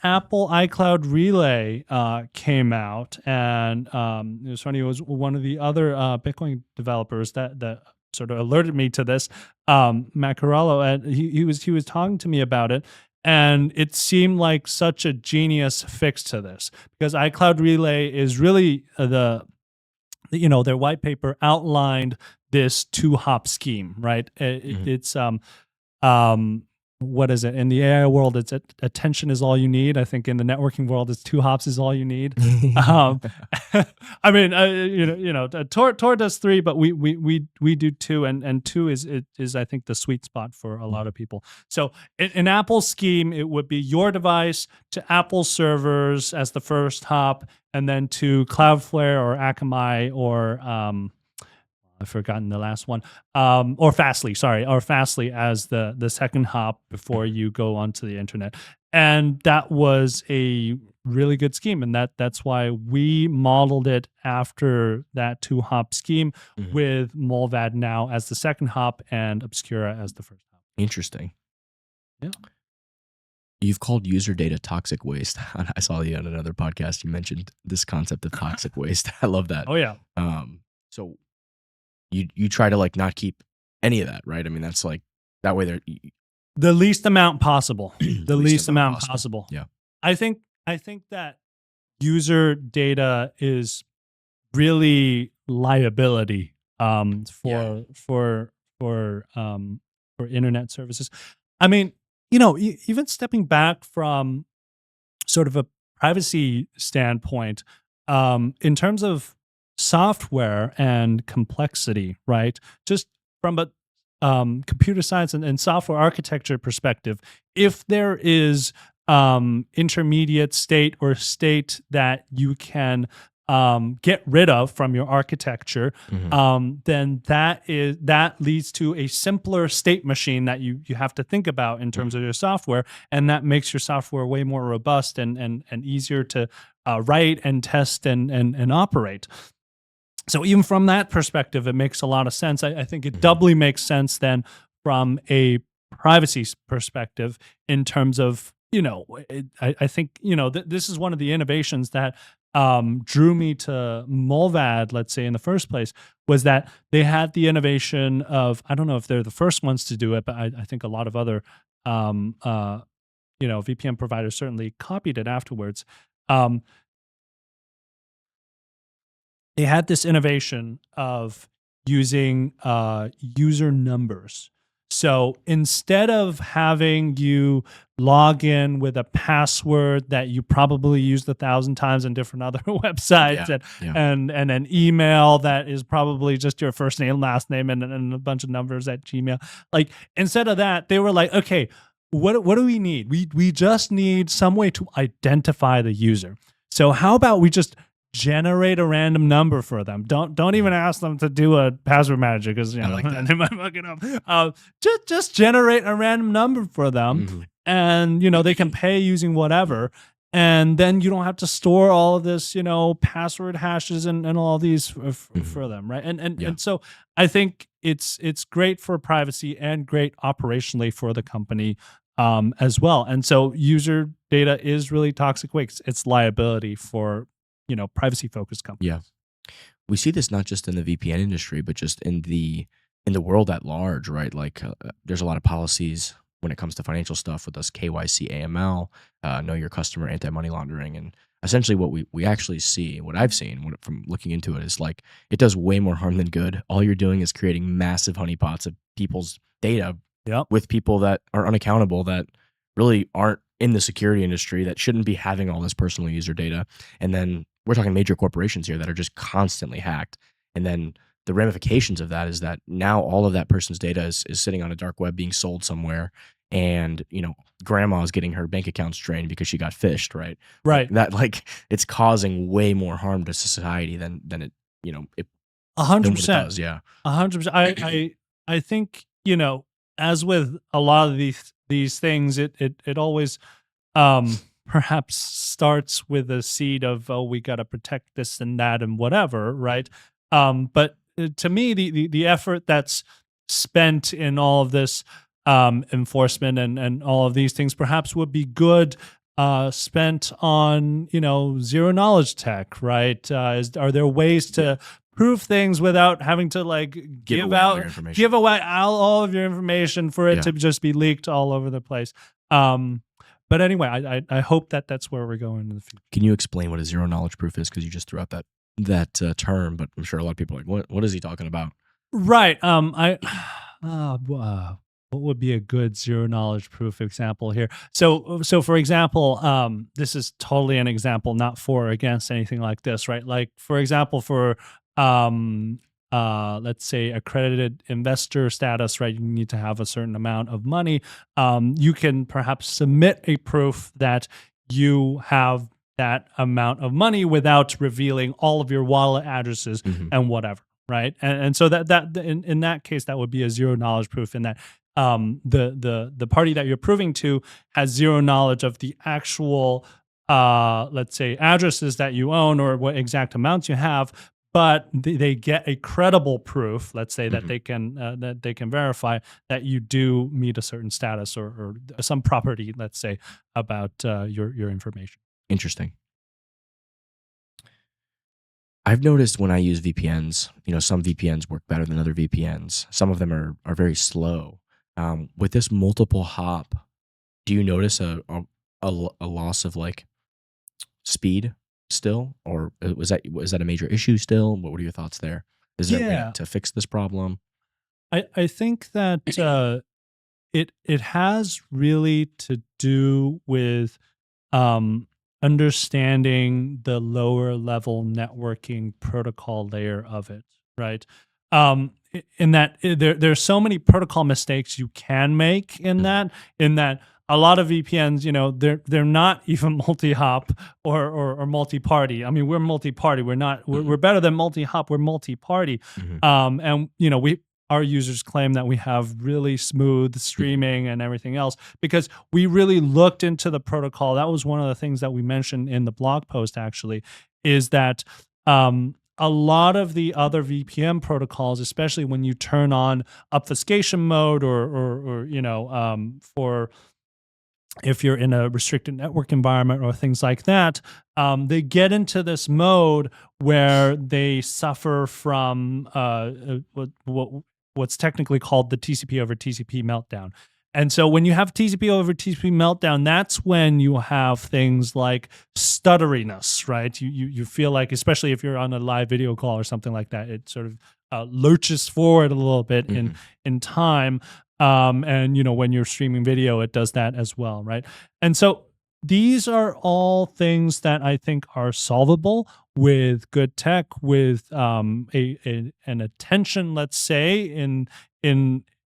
Apple iCloud Relay came out, and it was funny, it was one of the other Bitcoin developers that sort of alerted me to this, Macarello, and he was talking to me about it, and it seemed like such a genius fix to this, because iCloud Relay is really their white paper outlined this 2-hop scheme, right? It's what is it? In the AI world, it's attention is all you need. I think in the networking world, it's 2 hops is all you need. I mean, Tor does 3, but we do 2, and 2 is I think the sweet spot for a lot of people. So in Apple's scheme, it would be your device to Apple servers as the first hop, and then to Cloudflare or Akamai or I've forgotten the last one, or Fastly as the second hop before you go onto the internet. And that was a really good scheme, and that's why we modeled it after that 2-hop scheme, with Molvad now as the second hop and Obscura as the first hop. Interesting. Yeah. You've called user data toxic waste. I saw you on another podcast. You mentioned this concept of toxic waste. I love that. Oh yeah. So you try to like not keep any of that, right? I mean, that's like that way. The least amount possible. The least amount possible. Yeah. I think that user data is really liability for internet services. I mean, even stepping back from sort of a privacy standpoint, in terms of software and complexity, right? Just from a computer science and software architecture perspective, if there is intermediate state or state that you can get rid of from your architecture, then that leads to a simpler state machine that you have to think about in terms of your software, and that makes your software way more robust and easier to write and test and operate. So even from that perspective, it makes a lot of sense. I think it doubly makes sense then from a privacy perspective, in terms of, I think, this is one of the innovations that drew me to Molvad, let's say, in the first place, was that they had the innovation of, I don't know if they're the first ones to do it, but I think a lot of other, VPN providers certainly copied it afterwards. They had this innovation of using user numbers. So instead of having you log in with a password that you probably used 1,000 times in different other websites, and an email that is probably just your first name, last name, and a bunch of numbers at Gmail, like instead of that, they were like, okay, what do we need? We just need some way to identify the user. So how about we just generate a random number for them? Don't even ask them to do a password manager, because they might fuck it up. Just generate a random number for them, and they can pay using whatever, and then you don't have to store all of this password hashes and all these for them, right? And so I think it's great for privacy and great operationally for the company as well. And so user data is really toxic waste. It's liability for privacy-focused companies. Yeah. we see this not just in the VPN industry, but just in the world at large, right? Like there's a lot of policies when it comes to financial stuff with us KYC, AML, know your customer, anti-money laundering, and essentially what we actually see, what I've seen from looking into it, is like it does way more harm than good. All you're doing is creating massive honeypots of people's data with people that are unaccountable, that really aren't in the security industry, that shouldn't be having all this personal user data. And then we're talking major corporations here that are just constantly hacked. And then the ramifications of that is that now all of that person's data is sitting on a dark web being sold somewhere. And, grandma's getting her bank accounts drained because she got phished, right? Right. That, like, it's causing way more harm to society than it, it 100%. does. Yeah. 100%. I think, as with a lot of these things, it always perhaps starts with a seed of, oh, we got to protect this and that and whatever, right? But to me, the effort that's spent in all of this enforcement and all of these things perhaps would be good spent on, zero knowledge tech, right? Are there ways to prove things without having to like give away all of your information for it to just be leaked all over the place? But anyway, I hope that's where we're going in the future. Can you explain what a zero knowledge proof is? Because you just threw out that term, but I'm sure a lot of people are like, what is he talking about? Right. What would be a good zero knowledge proof example here? So for example, this is totally an example, not for or against anything like this, right? Like, for example, for let's say accredited investor status, right? You need to have a certain amount of money. You can perhaps submit a proof that you have that amount of money without revealing all of your wallet addresses and whatever, right? And so that in that case, that would be a zero knowledge proof, in that the party that you're proving to has zero knowledge of the actual let's say addresses that you own or what exact amounts you have, but they get a credible proof, let's say, that they can verify that you do meet a certain status or some property, let's say, about your information. Interesting. I've noticed when I use VPNs, some VPNs work better than other VPNs. Some of them are very slow. With this multiple hop, do you notice a loss of like speed still, or is that a major issue still? What are your thoughts there? Is there a way to fix this problem? I think that it has really to do with understanding the lower level networking protocol layer of it, right? In that there's so many protocol mistakes you can make in that a lot of VPNs, they're not even multi-hop or multi-party. I mean, we're multi-party. We're better than multi-hop. We're multi-party. And our users claim that we have really smooth streaming and everything else because we really looked into the protocol. That was one of the things that we mentioned in the blog post, actually, is that a lot of the other VPN protocols, especially when you turn on obfuscation mode or for if you're in a restricted network environment or things like that, they get into this mode where they suffer from what's technically called the TCP over TCP meltdown. And so when you have TCP over TCP meltdown, that's when you have things like stutteriness, right? You feel like, especially if you're on a live video call or something like that, it sort of lurches forward a little bit in time. And when you're streaming video, it does that as well, right? And so these are all things that I think are solvable with good tech, with an attention, let's say, in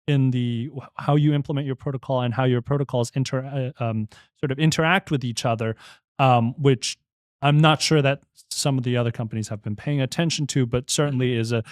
the how you implement your protocol and how your protocols sort of interact with each other, which I'm not sure that some of the other companies have been paying attention to, but certainly is a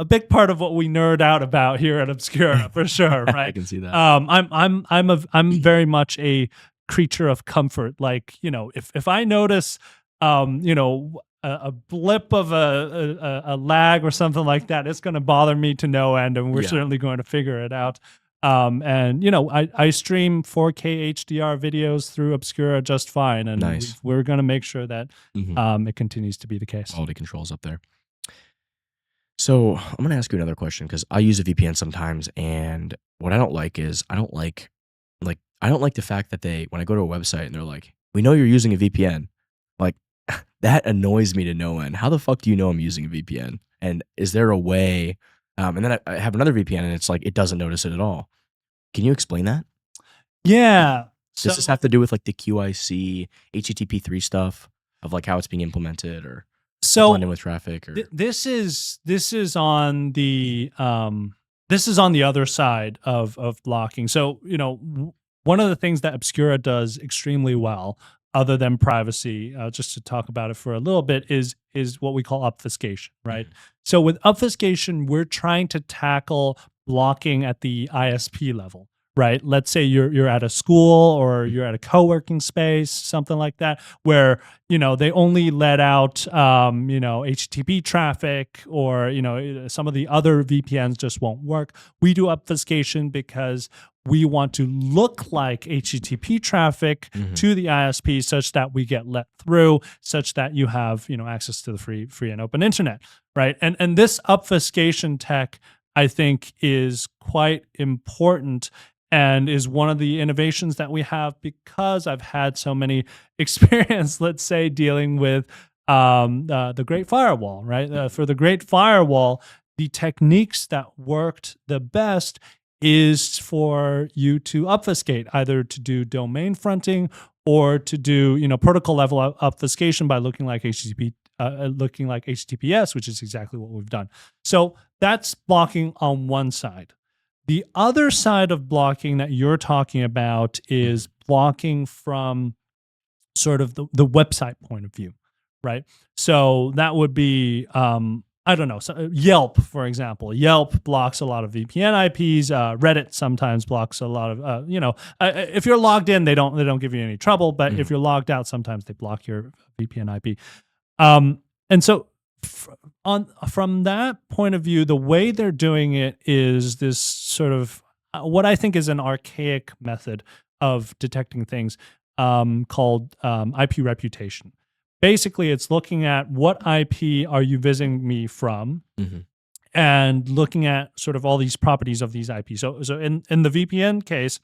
big part of what we nerd out about here at Obscura, for sure, right? I can see that. I'm very much a creature of comfort. Like, if I notice, a blip of a lag or something like that, it's going to bother me to no end, and we're certainly going to figure it out. And I stream 4K HDR videos through Obscura just fine, and we're going to make sure that it continues to be the case. Quality controls up there. So I'm going to ask you another question because I use a VPN sometimes, and what I don't like is I don't like the fact that when I go to a website and they're like, "We know you're using a VPN," like that annoys me to no end. How the fuck do you know I'm using a VPN? And is there a way? And then I have another VPN, and it's like it doesn't notice it at all. Can you explain that? Yeah. Does this have to do with like the QIC, HTTP3 stuff of like how it's being implemented or blending with traffic? Or this is on the other side of blocking. So one of the things that Obscura does extremely well, other than privacy, just to talk about it for a little bit, is what we call obfuscation, right? Mm-hmm. So with obfuscation, we're trying to tackle blocking at the ISP level. Right. Let's say you're at a school or you're at a co-working space, something like that, where, they only let out, HTTP traffic, or, some of the other VPNs just won't work. We do obfuscation because we want to look like HTTP traffic to the ISP such that we get let through, such that you have, access to the free and open internet. Right. And this obfuscation tech, I think, is quite important and is one of the innovations that we have because I've had so many experience, let's say, dealing with the Great Firewall, right? For the Great Firewall, the techniques that worked the best is for you to obfuscate, either to do domain fronting or to do, protocol level obfuscation by looking like HTTPS, which is exactly what we've done. So that's blocking on one side. The other side of blocking that you're talking about is blocking from sort of the website point of view, right? So that would be, I don't know, Yelp, for example. Yelp blocks a lot of VPN IPs. Reddit sometimes blocks a lot of, if you're logged in, they don't give you any trouble. But if you're logged out, sometimes they block your VPN IP. And so from that point of view, the way they're doing it is this sort of what I think is an archaic method of detecting things called IP reputation. Basically, it's looking at what IP are you visiting me from, and looking at sort of all these properties of these IPs. So in the VPN case,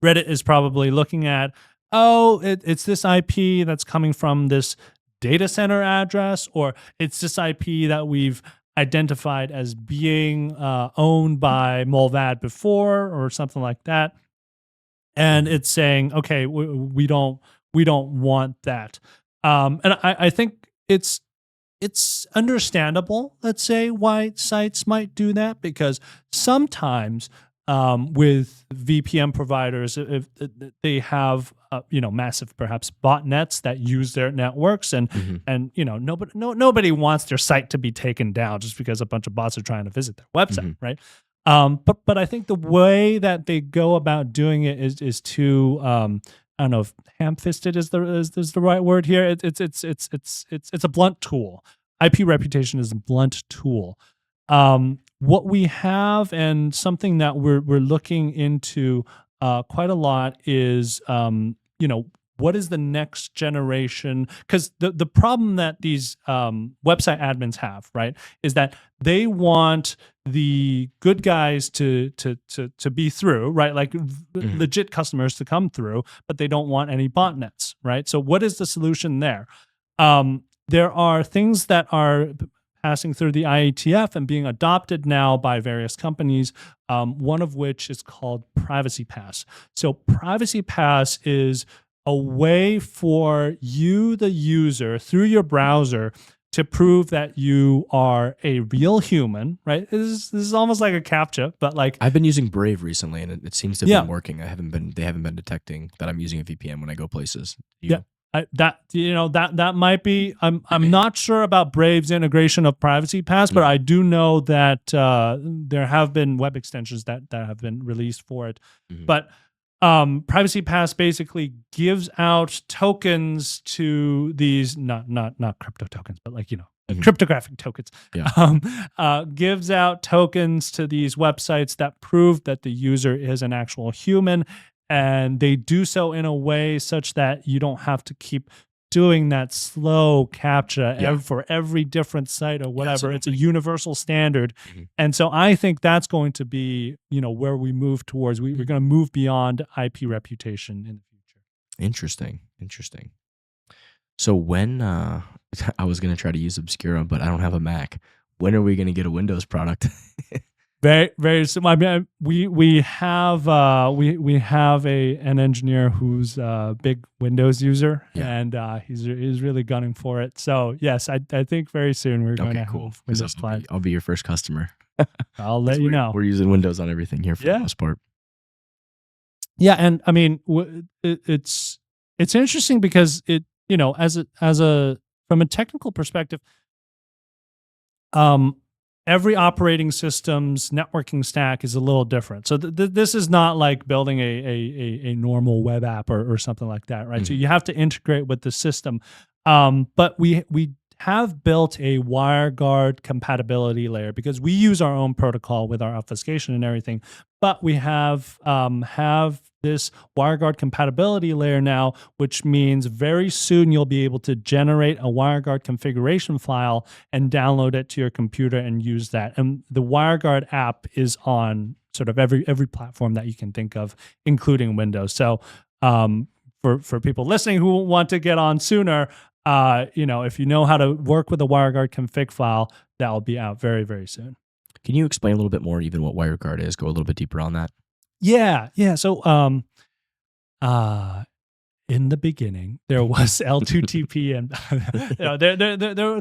Reddit is probably looking at, it's this IP that's coming from this data center address, or it's this IP that we've identified as being owned by Mulvad before, or something like that. And it's saying, okay, we don't want that. And I think it's understandable, let's say, why sites might do that, because sometimes with VPN providers, if they have massive perhaps botnets that use their networks, and nobody wants their site to be taken down just because a bunch of bots are trying to visit their website, right? But I think the way that they go about doing it is to I don't know if ham-fisted is the right word here. It's a blunt tool. IP reputation is a blunt tool. What we have, and something that we're looking into quite a lot, is what is the next generation? Because the problem that these website admins have, right, is that they want the good guys to be through, right, like legit customers to come through, but they don't want any botnets, right? So what is the solution there? There are things that are passing through the IETF and being adopted now by various companies, one of which is called Privacy Pass. So Privacy Pass is a way for you, the user, through your browser, to prove that you are a real human, right? This is almost like a CAPTCHA, but like, I've been using Brave recently, and it seems to have been working. They haven't been detecting that I'm using a VPN when I go places. That might be. I'm not sure about Brave's integration of Privacy Pass, but I do know that there have been web extensions that have been released for it. But Privacy Pass basically gives out tokens to these not crypto tokens, but like cryptographic tokens. Gives out tokens to these websites that prove that the user is an actual human. And they do so in a way such that you don't have to keep doing that slow CAPTCHA Yeah. for every different site or whatever. It's a absolutely. universal standard. And so I think that's going to be, where we move towards. We're going to move beyond IP reputation in the future. Interesting. So when I was gonna try to use Obscura, but I don't have a Mac. When are we gonna get a Windows product? Very, very simple. I mean, we have an engineer who's a big Windows user, and he's really gunning for it. So yes, I think very soon we're going to have Windows client. I'll be your first customer. I'll let you know. We're using Windows on everything here for the most part. Yeah, and I mean, it's interesting because it, from a technical perspective, every operating system's networking stack is a little different. So this is not like building a normal web app or something like that, right? So you have to integrate with the system. But we have built a WireGuard compatibility layer because we use our own protocol with our obfuscation and everything. But we have this WireGuard compatibility layer now, which means very soon you'll be able to generate a WireGuard configuration file and download it to your computer and use that. And the WireGuard app is on sort of every platform that you can think of, including Windows. So for people listening who want to get on sooner, if you know how to work with a WireGuard config file, that will be out very, very soon. Can you explain a little bit more even what WireGuard is? Go a little bit deeper on that. Yeah. So, in the beginning, there was L2TP, and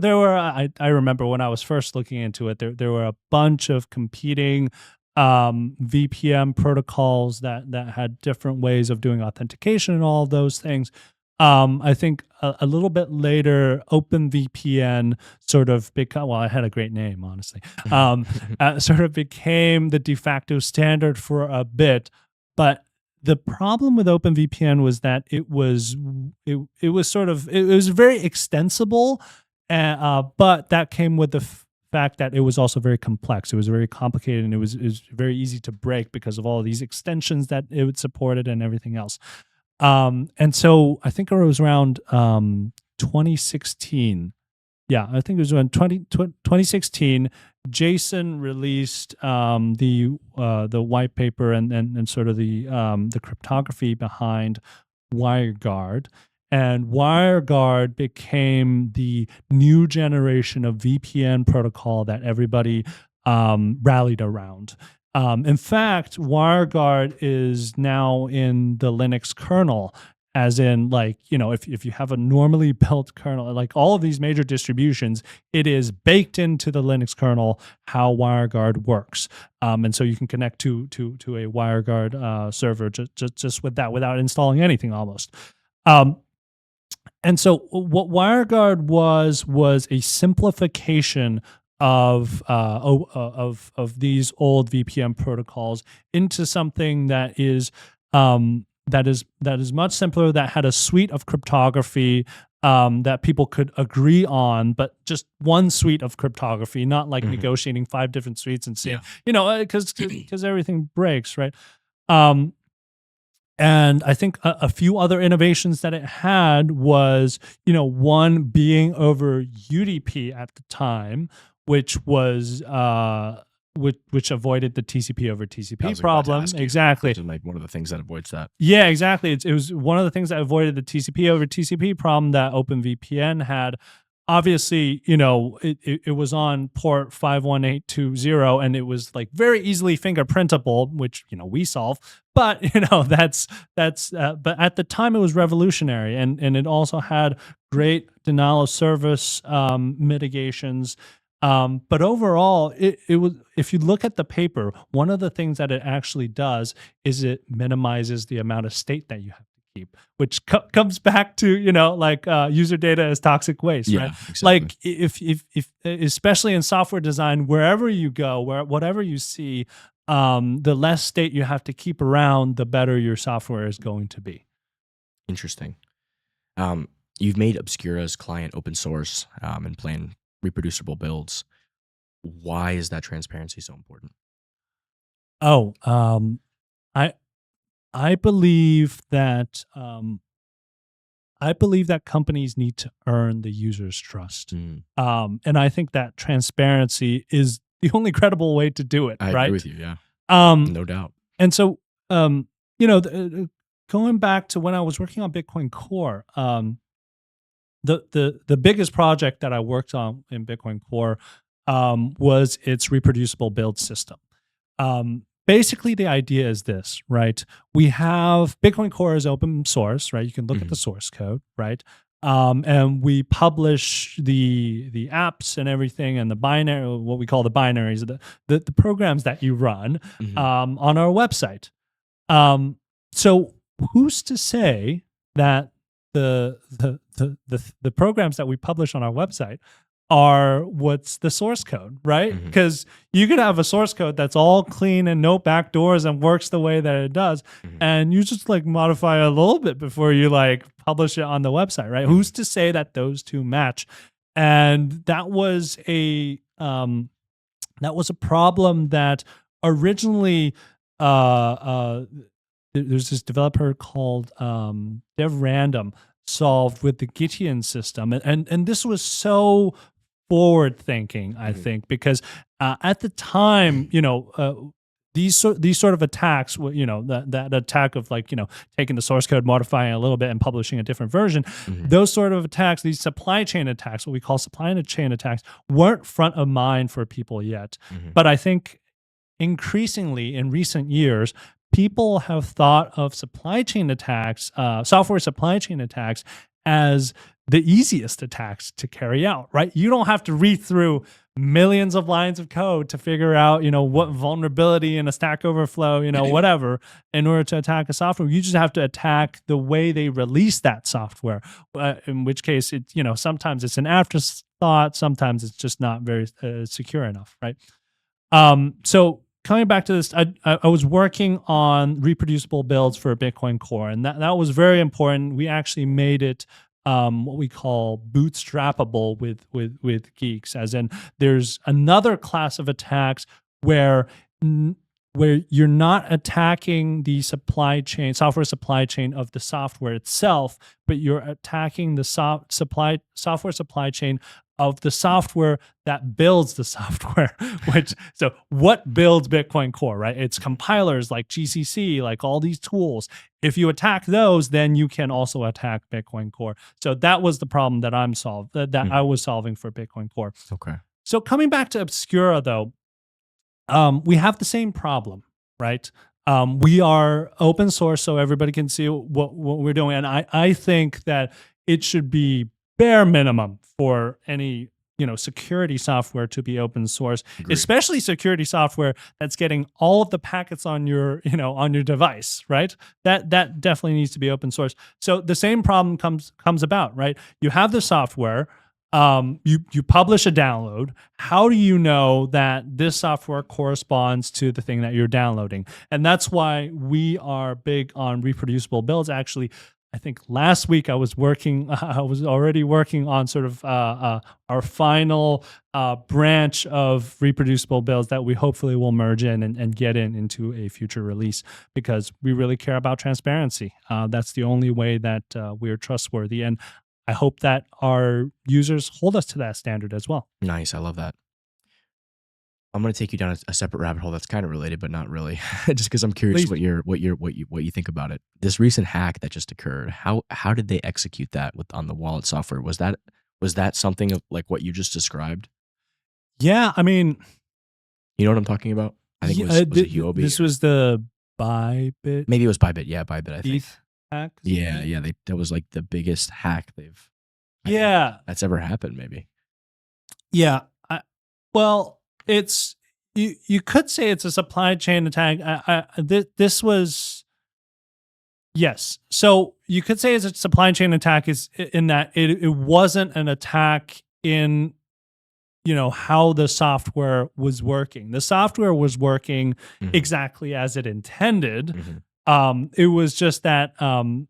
there were. I remember when I was first looking into it, there were a bunch of competing VPN protocols that had different ways of doing authentication and all of those things. I think a little bit later, OpenVPN sort of became, well, it had a great name, honestly, sort of became the de facto standard for a bit. But the problem with OpenVPN was that it was very extensible, but that came with the fact that it was also very complex. It was very complicated, and it was very easy to break because of all of these extensions that it supported and everything else. And so I think it was around 2016. Yeah, I think it was around 2016. Jason released the white paper and sort of the cryptography behind WireGuard. And WireGuard became the new generation of VPN protocol that everybody rallied around. In fact, WireGuard is now in the Linux kernel, as in, like, if you have a normally built kernel, like all of these major distributions, it is baked into the Linux kernel how WireGuard works. And so you can connect to a WireGuard server just with that, without installing anything almost. And so what WireGuard was a simplification of these old VPN protocols into something that is much simpler, that had a suite of cryptography that people could agree on, but just one suite of cryptography, not like negotiating 5 different suites and seeing, because everything breaks, right? And I think a few other innovations that it had was, one being over UDP at the time, which was which avoided the TCP over TCP problem. Exactly. Which is like one of the things that avoids that. Yeah, exactly. It was one of the things that avoided the TCP over TCP problem that OpenVPN had. Obviously, it was on port 51820, and it was like very easily fingerprintable, which we solve. But but at the time it was revolutionary, and it also had great denial of service mitigations. But overall, it was, if you look at the paper, one of the things that it actually does is it minimizes the amount of state that you have to keep, which comes back to, user data as toxic waste, right? Exactly. Like if especially in software design, wherever you go, whatever you see, the less state you have to keep around, the better your software is going to be. Interesting. You've made Obscura's client open source and plan reproducible builds. Why is that transparency so important? I believe that I believe that companies need to earn the user's trust. And I think that transparency is the only credible way to do it, I right? agree with you. Yeah, no doubt. And so, going back to when I was working on Bitcoin Core, the biggest project that I worked on in Bitcoin Core was its reproducible build system. Basically, the idea is this, right? We have Bitcoin Core is open source, right? You can look at the source code, right? And we publish the apps and everything, and the binary, what we call the binaries, the programs that you run on our website. So who's to say that the programs that we publish on our website are what's the source code, right? Because you could have a source code that's all clean and no backdoors and works the way that it does, and you just like modify a little bit before you like publish it on the website, right? Who's to say that those two match? And that was a problem that originally there's this developer called DevRandom solved with the Gitian system, and this was so forward thinking, I think, because at the time, these sort of attacks, that attack of like, taking the source code, modifying it a little bit, and publishing a different version, those sort of attacks, these supply chain attacks, what we call supply chain attacks, weren't front of mind for people yet. But I think increasingly in recent years, people have thought of supply chain attacks, software supply chain attacks, as the easiest attacks to carry out, right? You don't have to read through millions of lines of code to figure out, what vulnerability in a Stack Overflow, whatever, in order to attack a software. You just have to attack the way they release that software, in which case, sometimes it's an afterthought, sometimes it's just not very secure enough, right? So coming back to this, I was working on reproducible builds for Bitcoin Core, and that was very important. We actually made it what we call bootstrappable with geeks, as in there's another class of attacks where you're not attacking the software supply chain of the software itself, but you're attacking the software supply chain of the software that builds the software. So what builds Bitcoin Core, right? It's compilers like GCC, like all these tools. If you attack those, then you can also attack Bitcoin Core. So that was the problem that I was solving for Bitcoin Core. Okay. So coming back to Obscura, though, we have the same problem, right? We are open source, so everybody can see what we're doing. And I think that it should be bare minimum for any security software to be open source. Agreed. Especially security software that's getting all of the packets on your on your device, right? That definitely needs to be open source. So the same problem comes about, right? You have the software, you publish a download. How do you know that this software corresponds to the thing that you're downloading? And that's why we are big on reproducible builds. Actually, I think last week I was already working on sort of our final branch of reproducible builds that we hopefully will merge in and get into a future release, because we really care about transparency. That's the only way that we're trustworthy. And I hope that our users hold us to that standard as well. Nice. I love that. I'm going to take you down a separate rabbit hole that's kind of related, but not really, just because I'm curious. Please. what you think about it. This recent hack that just occurred, how did they execute that on the wallet software? Was that something of like what you just described? Yeah, I mean, you know what I'm talking about? I think was it Huobi? This was the Bybit. Maybe it was Bybit. Yeah, Bybit. I think. ETH hack. Yeah. That was like the biggest hack that's ever happened. Maybe. Yeah. Well. It's you could say it's a supply chain attack. This was yes. So you could say it's a supply chain attack is in that it wasn't an attack in how the software was working. The software was working exactly as it intended. It was just that in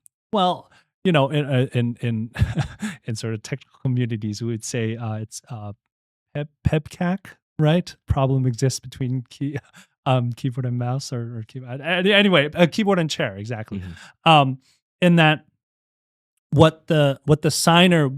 sort of technical communities we would say it's PEBCAC. Right? Problem exists between keyboard and mouse or keyboard. Anyway, a keyboard and chair, exactly. In that what the signer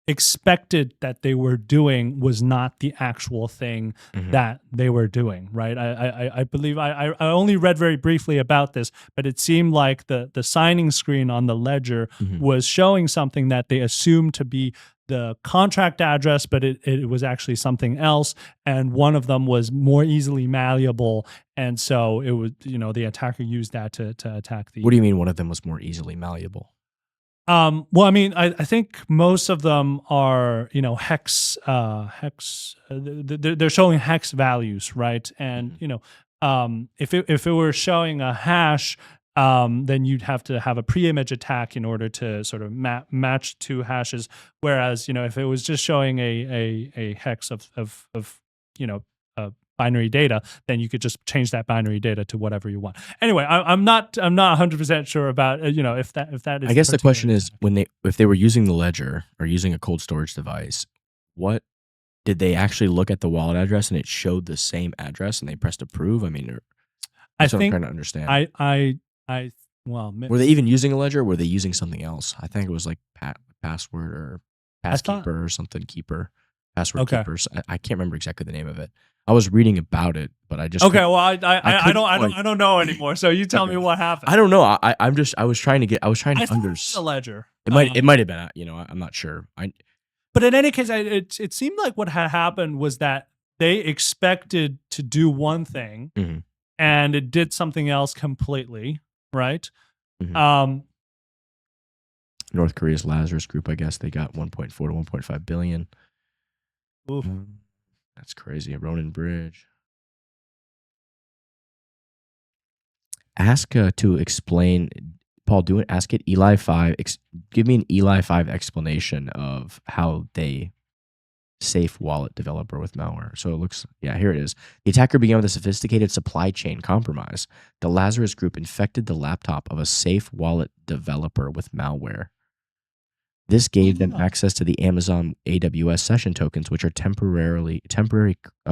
expected that they were doing was not the actual thing that they were doing, right? I believe I only read very briefly about this, but it seemed like the signing screen on the ledger was showing something that they assumed to be the contract address, but it was actually something else, and one of them was more easily malleable, and so it was, the attacker used that to attack the. What do you mean one of them was more easily malleable? Well, I mean, I think most of them are, hex, they're showing hex values, right? And, if it were showing a hash, then you'd have to have a pre-image attack in order to sort of match two hashes. Whereas, if it was just showing a hex of binary data, then you could just change that binary data to whatever you want. Anyway, I'm not 100% sure about if that is. I guess the question is, if they were using the ledger or using a cold storage device, what did they actually look at the wallet address and it showed the same address and they pressed approve? I mean, that's what I'm trying to understand. Were they even using a ledger? Or were they using something else? I think it was like password or passkeeper or something. Password keepers. I can't remember exactly the name of it. I was reading about it, but I just I don't know anymore. So you tell me what happened. I don't know. I was trying to understand the ledger. It might have been. I'm not sure. But in any case, it seemed like what had happened was that they expected to do one thing, and it did something else completely. Right. North Korea's Lazarus Group, I guess they got 1.4 to 1.5 billion. Oof. That's crazy. Ronan Bridge. Ask to explain, Paul. Ask it Eli 5. Give me an Eli 5 explanation of how they safe wallet developer with malware. So it looks, here it is. The attacker began with a sophisticated supply chain compromise. The Lazarus Group infected the laptop of a safe wallet developer with malware. This gave them access to the Amazon AWS session tokens, which are temporary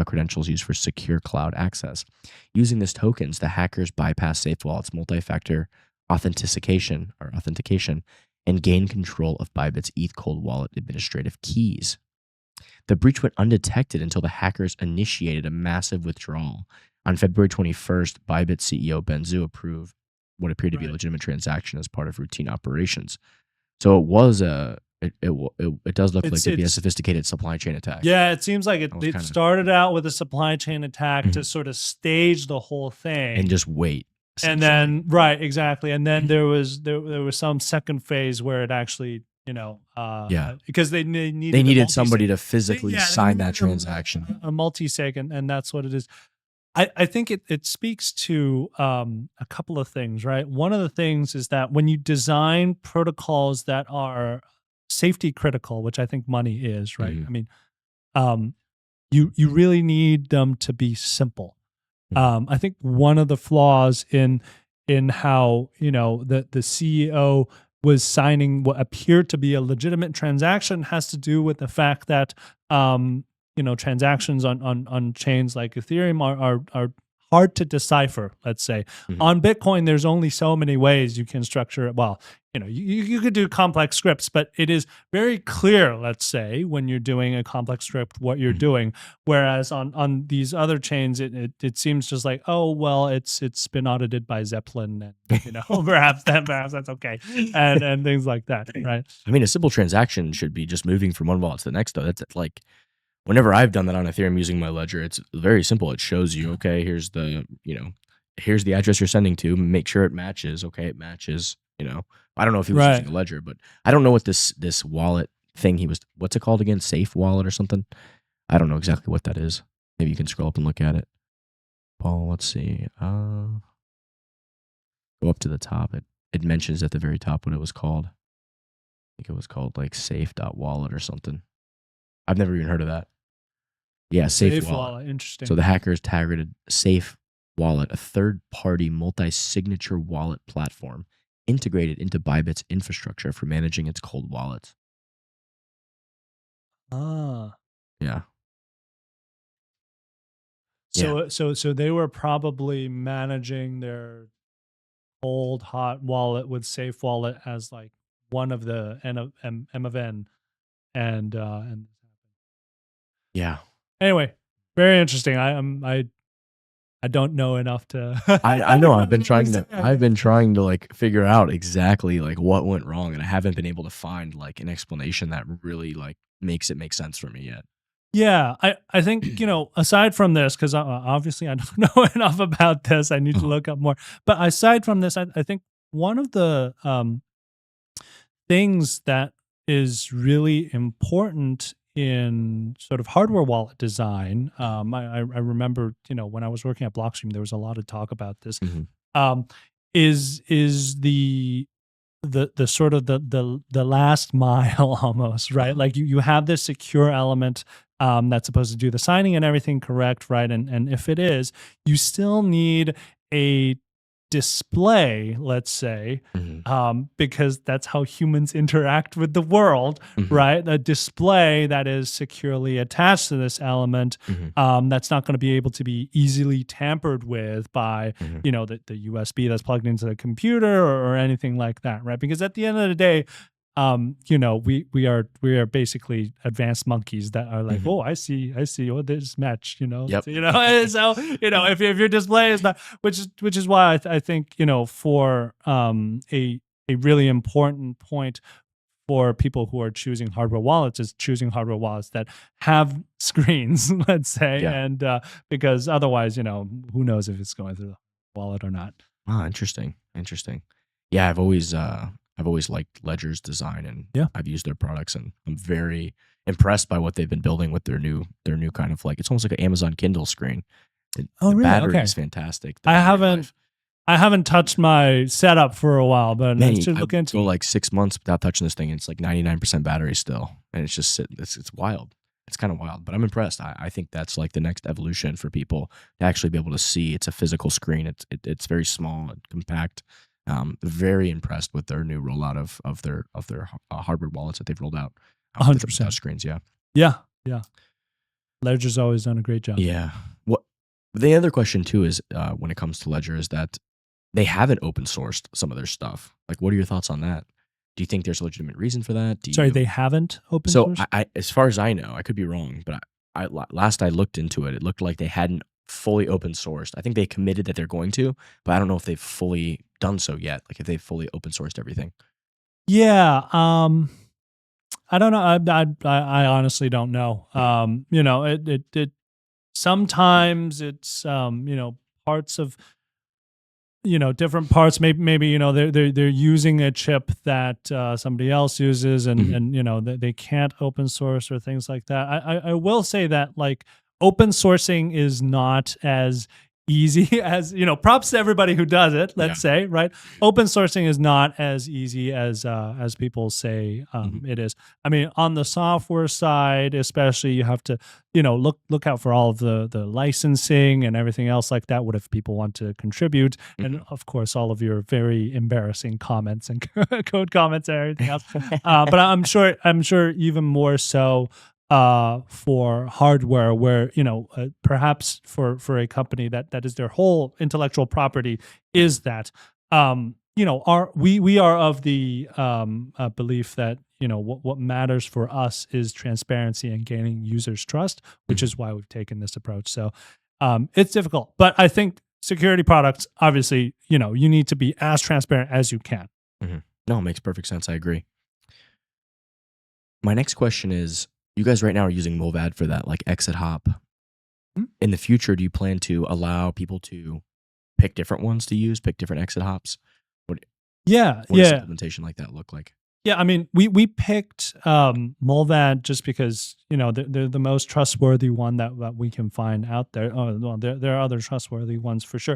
credentials used for secure cloud access. Using these tokens, the hackers bypassed SafeWallet's multi-factor authentication and gained control of Bybit's ETH cold wallet administrative keys. The breach went undetected until the hackers initiated a massive withdrawal. On February 21st, Bybit CEO Ben Zhu approved what appeared to be a legitimate transaction as part of routine operations. So it was it does look like it'd be a sophisticated supply chain attack. Yeah, it seems like it started out with a supply chain attack to sort of stage the whole thing and just wait. And then exactly. And then there was some second phase where it actually, because they needed somebody to physically sign that transaction. A multi-sig, and that's what it is. I think it speaks to a couple of things, right? One of the things is that when you design protocols that are safety critical, which I think money is, right? I mean, you really need them to be simple. I think one of the flaws in how the CEO was signing what appeared to be a legitimate transaction has to do with the fact that transactions on chains like Ethereum are hard to decipher, let's say. On Bitcoin, there's only so many ways you can structure it. Well, you could do complex scripts, but it is very clear, let's say, when you're doing a complex script, what you're doing. Whereas on these other chains, it seems just like, oh, well, it's been audited by Zeppelin, and perhaps that's okay, and things like that, right? I mean, a simple transaction should be just moving from one wallet to the next, though. That's like, whenever I've done that on Ethereum using my ledger, it's very simple. It shows you, okay, here's the address you're sending to. Make sure it matches. Okay, it matches. I don't know if he was using a ledger, but I don't know what this wallet thing he was. What's it called again? Safe wallet or something? I don't know exactly what that is. Maybe you can scroll up and look at it. Paul, let's see. Go up to the top. It mentions at the very top what it was called. I think it was called like safe.wallet or something. I've never even heard of that. Yeah, Safe Wallet. Interesting. So the hackers targeted Safe Wallet, a third-party multi-signature wallet platform integrated into Bybit's infrastructure for managing its cold wallets. Yeah. So they were probably managing their cold hot wallet with Safe Wallet as like one of the M of N, and Yeah. anyway, very interesting. I don't know enough to. I know I've been trying to like figure out exactly like what went wrong, and I haven't been able to find like an explanation that really like makes it make sense for me yet. Yeah, I think, aside from this, because obviously I don't know enough about this, I need to look up more. But aside from this, I think one of the things that is really important in sort of hardware wallet design, I remember, when I was working at Blockstream, there was a lot of talk about this. Is the sort of the last mile almost, right? Like you have this secure element that's supposed to do the signing and everything correct, right? And if it is, you still need a display, let's say, because that's how humans interact with the world, right? A display that is securely attached to this element, that's not going to be able to be easily tampered with by, the USB that's plugged into the computer or anything like that, right? Because at the end of the day, we are basically advanced monkeys that are like, oh, I see, oh, this match, Yep. and so if your display is not, which is why I think for a really important point for people who are choosing hardware wallets is choosing hardware wallets that have screens, let's say, and because otherwise, who knows if it's going through the wallet or not. Oh, interesting. Yeah, I've always liked Ledger's design, and I've used their products, and I'm very impressed by what they've been building with their new kind of like, it's almost like an Amazon Kindle screen. The really? battery Okay. is fantastic. I haven't touched my setup for a while, but I should look into it. Go like 6 months without touching this thing, and it's like 99% battery still, and it's just sitting. It's wild. It's kind of wild, but I'm impressed. I think that's like the next evolution for people to actually be able to see. It's a physical screen. It's very small and compact. Very impressed with their new rollout of their hardware wallets that they've rolled out. 100% touch screens. Yeah. Ledger's always done a great job. Yeah. What the other question too is when it comes to Ledger is that they haven't open sourced some of their stuff. Like, what are your thoughts on that? Do you think there's a legitimate reason for that? They haven't open sourced? So I, as far as I know, I could be wrong, but last I looked into it, it looked like they hadn't fully open sourced. I think they committed that they're going to, but I don't know if they've fully done so yet. Like if they've fully open sourced everything. Yeah. I don't know. I honestly don't know. It sometimes it's parts of different parts. Maybe they're using a chip that somebody else uses, and they can't open source or things like that. I will say that like open sourcing is not as easy as props to everybody who does it, let's say, right? Open sourcing is not as easy as people say it is. I mean, on the software side especially, you have to look out for all of the licensing and everything else like that. What if people want to contribute? And of course all of your very embarrassing comments and code comments and everything else. But I'm sure even more so for hardware, where perhaps for a company that is their whole intellectual property is that we are of the belief that what matters for us is transparency and gaining users' trust, which is why we've taken this approach. So it's difficult, but I think security products, obviously, you need to be as transparent as you can. No, it makes perfect sense. I agree. My next question is, you guys right now are using Movad for that, like exit hop. In the future, do you plan to allow people to pick different ones to use, pick different exit hops? What does implementation like that look like? Yeah, I mean, we picked Movad just because they're the most trustworthy one that we can find out there. Oh, well, there are other trustworthy ones for sure.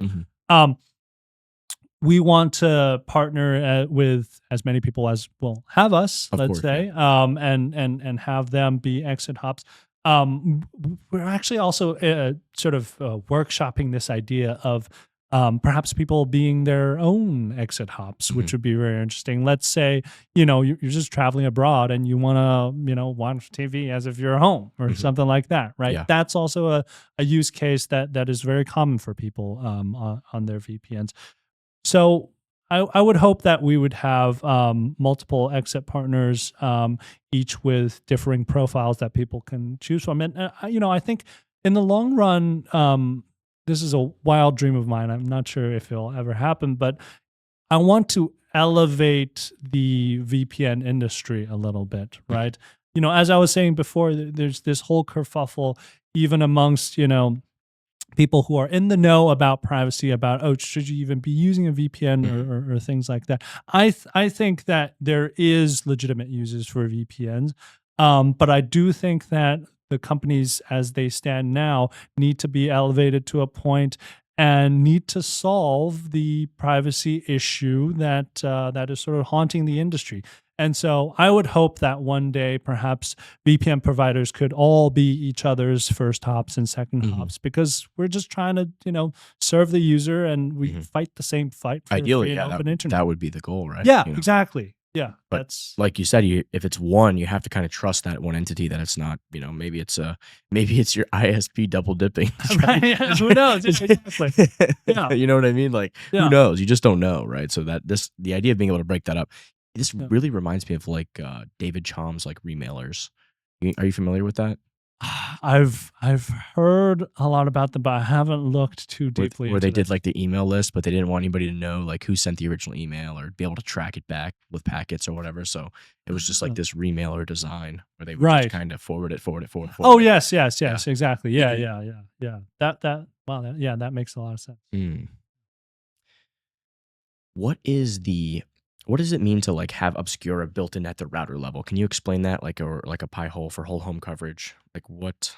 We want to partner with as many people as will have us, let's say, and have them be exit hops. We're actually also sort of workshopping this idea of perhaps people being their own exit hops, which would be very interesting. Let's say, you're just traveling abroad and you want to, watch TV as if you're home or something like that, right? Yeah. That's also a use case that is very common for people on their VPNs. So I would hope that we would have multiple exit partners, each with differing profiles that people can choose from. And I think in the long run, this is a wild dream of mine. I'm not sure if it'll ever happen, but I want to elevate the VPN industry a little bit, right? As I was saying before, there's this whole kerfuffle even amongst, people who are in the know about privacy, about, should you even be using a VPN or things like that. I think that there is legitimate uses for VPNs, but I do think that the companies as they stand now need to be elevated to a point and need to solve the privacy issue that is sort of haunting the industry. And so I would hope that one day perhaps VPN providers could all be each other's first hops and second hops, because we're just trying to, serve the user, and we fight the same fight for ideally, free and open internet. That would be the goal, right? Yeah, exactly. Yeah, but that's like you said. If it's one, you have to kind of trust that one entity, that it's not. Maybe it's your ISP double dipping. Right? Yeah, who knows? Exactly. Yeah. You know what I mean? Like, who knows? You just don't know, right? So the idea of being able to break that up, this really reminds me of like David Chom's like remailers. Are you familiar with that? I've heard a lot about them, but I haven't looked too deeply. Where they did like the email list, but they didn't want anybody to know like who sent the original email or be able to track it back with packets or whatever. So it was just like this remailer design where they would just kind of forward it. Oh, yes, exactly. Yeah. That makes a lot of sense. What does it mean to like have Obscura built in at the router level? Can you explain that, like a pie hole for whole home coverage? Like what?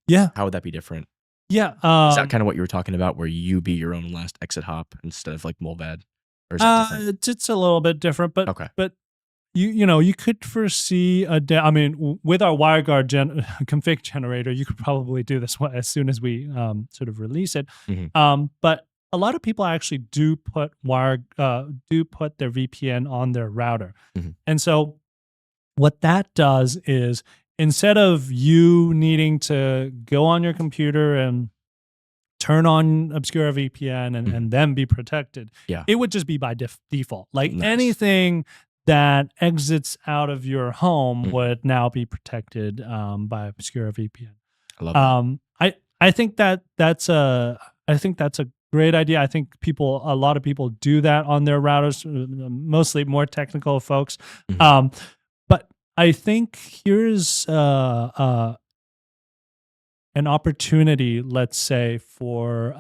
Yeah. How would that be different? Yeah. Is that kind of what you were talking about, where you be your own last exit hop instead of like Molvad? Or is that different? It's a little bit different, but okay. But you could foresee with our WireGuard config generator, you could probably do this as soon as we sort of release it. But a lot of people actually do put their VPN on their router. And so what that does is, instead of you needing to go on your computer and turn on Obscura VPN and then be protected, it would just be by default. Like anything that exits out of your home would now be protected by Obscura VPN. I love that. I think that's a great idea. I think a lot of people do that on their routers, mostly more technical folks. But I think here's an opportunity, let's say, for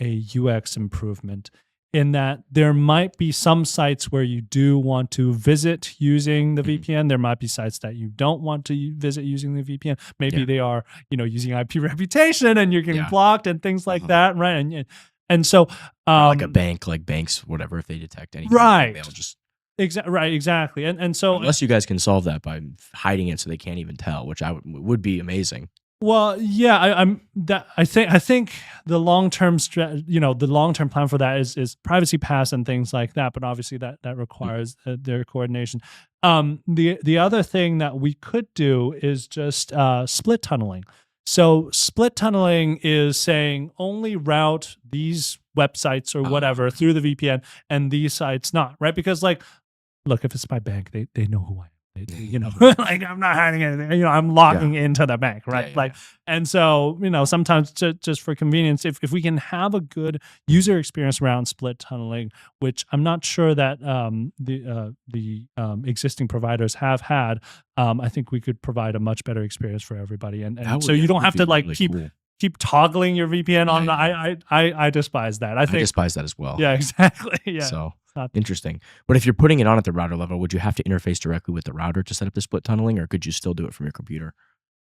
a UX improvement, in that there might be some sites where you do want to visit using the VPN. There might be sites that you don't want to visit using the VPN. Maybe they are, using IP reputation and you're getting blocked and things like that, right? And so, like a bank, like banks, whatever, if they detect anything, right? They'll just exactly. And so, unless you guys can solve that by hiding it so they can't even tell, which would be amazing. Well, yeah, I think the long-term the long-term plan for that is privacy pass and things like that. But obviously that requires their coordination. The other thing that we could do is just split tunneling. So split tunneling is saying only route these websites or whatever through the VPN, and these sites not, right? Because look, if it's my bank, they know who I am. Like I'm not hiding anything. I'm logging into the bank, right? And so sometimes just for convenience, if we can have a good user experience around split tunneling, which I'm not sure that the existing providers have had, I think we could provide a much better experience for everybody. And so you don't have to really keep toggling your VPN on. I despise that. I despise that as well. Yeah, exactly. Yeah. So interesting. But if you're putting it on at the router level, would you have to interface directly with the router to set up the split tunneling, or could you still do it from your computer?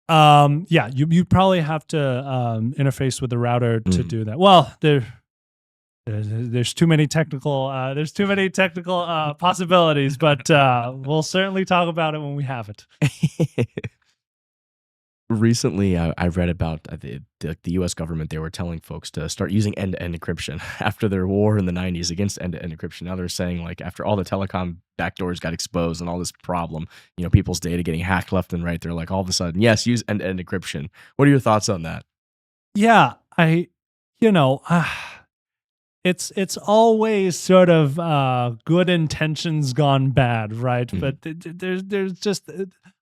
Yeah, you probably have to interface with the router to do that. Well, there's too many technical possibilities, but we'll certainly talk about it when we have it. Recently, I read about the U.S. government. They were telling folks to start using end-to-end encryption after their war in the 90s against end-to-end encryption. Now they're saying, after all the telecom backdoors got exposed and all this problem, people's data getting hacked left and right, they're like, all of a sudden, yes, use end-to-end encryption. What are your thoughts on that? Yeah, it's always sort of good intentions gone bad, right? But there's just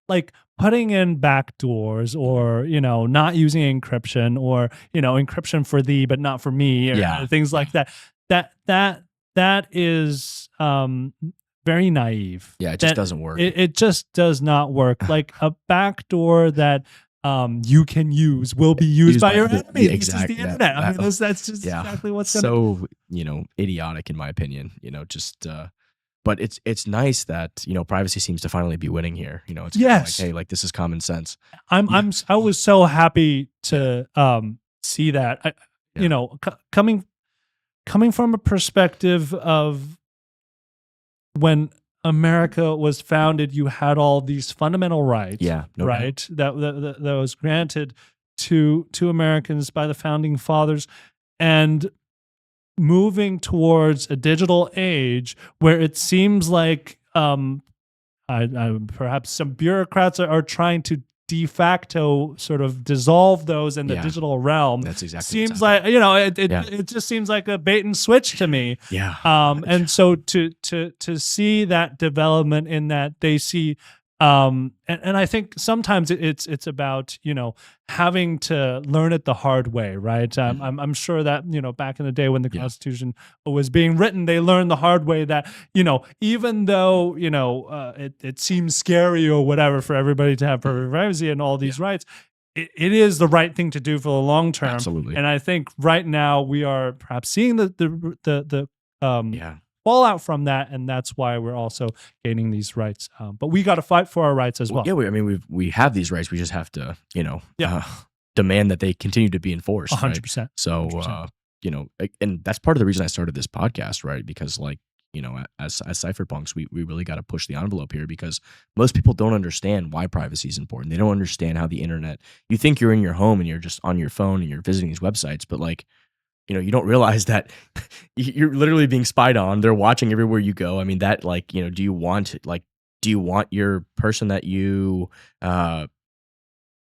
like putting in backdoors, or not using encryption, or encryption for thee but not for me, or things like that. That is very naive. Yeah, it just doesn't work. It just does not work. Like a backdoor that you can use will be used by your enemy. Exactly. This is the internet. I mean, that's just exactly what's so idiotic in my opinion. But it's nice that privacy seems to finally be winning here. It's yes. like, hey, like this is common sense. I was so happy to see that. Coming from a perspective of when America was founded, you had all these fundamental rights, right? That was granted to Americans by the founding fathers, and moving towards a digital age where it seems like perhaps some bureaucrats are trying to de facto sort of dissolve those in the digital realm. That's exactly seems like it just seems like a bait and switch to me. And so to see that development in that they see and I think sometimes it's about having to learn it the hard way, right? I'm sure that back in the day when the Constitution was being written, they learned the hard way that even though it seems scary or whatever for everybody to have perfect privacy and all these rights, it is the right thing to do for the long term. Absolutely. And I think right now we are perhaps seeing the fallout from that, and that's why we're also gaining these rights. But we got to fight for our rights as well. Yeah, we have these rights. We just have to, demand that they continue to be enforced. 100%. Right? So, 100%. And that's part of the reason I started this podcast, right? Because as cypherpunks, we really got to push the envelope here, because most people don't understand why privacy is important. They don't understand how the internet. You think you're in your home and you're just on your phone and you're visiting these websites, but you don't realize that you're literally being spied on. They're watching everywhere you go. I mean, that do you want your person that you go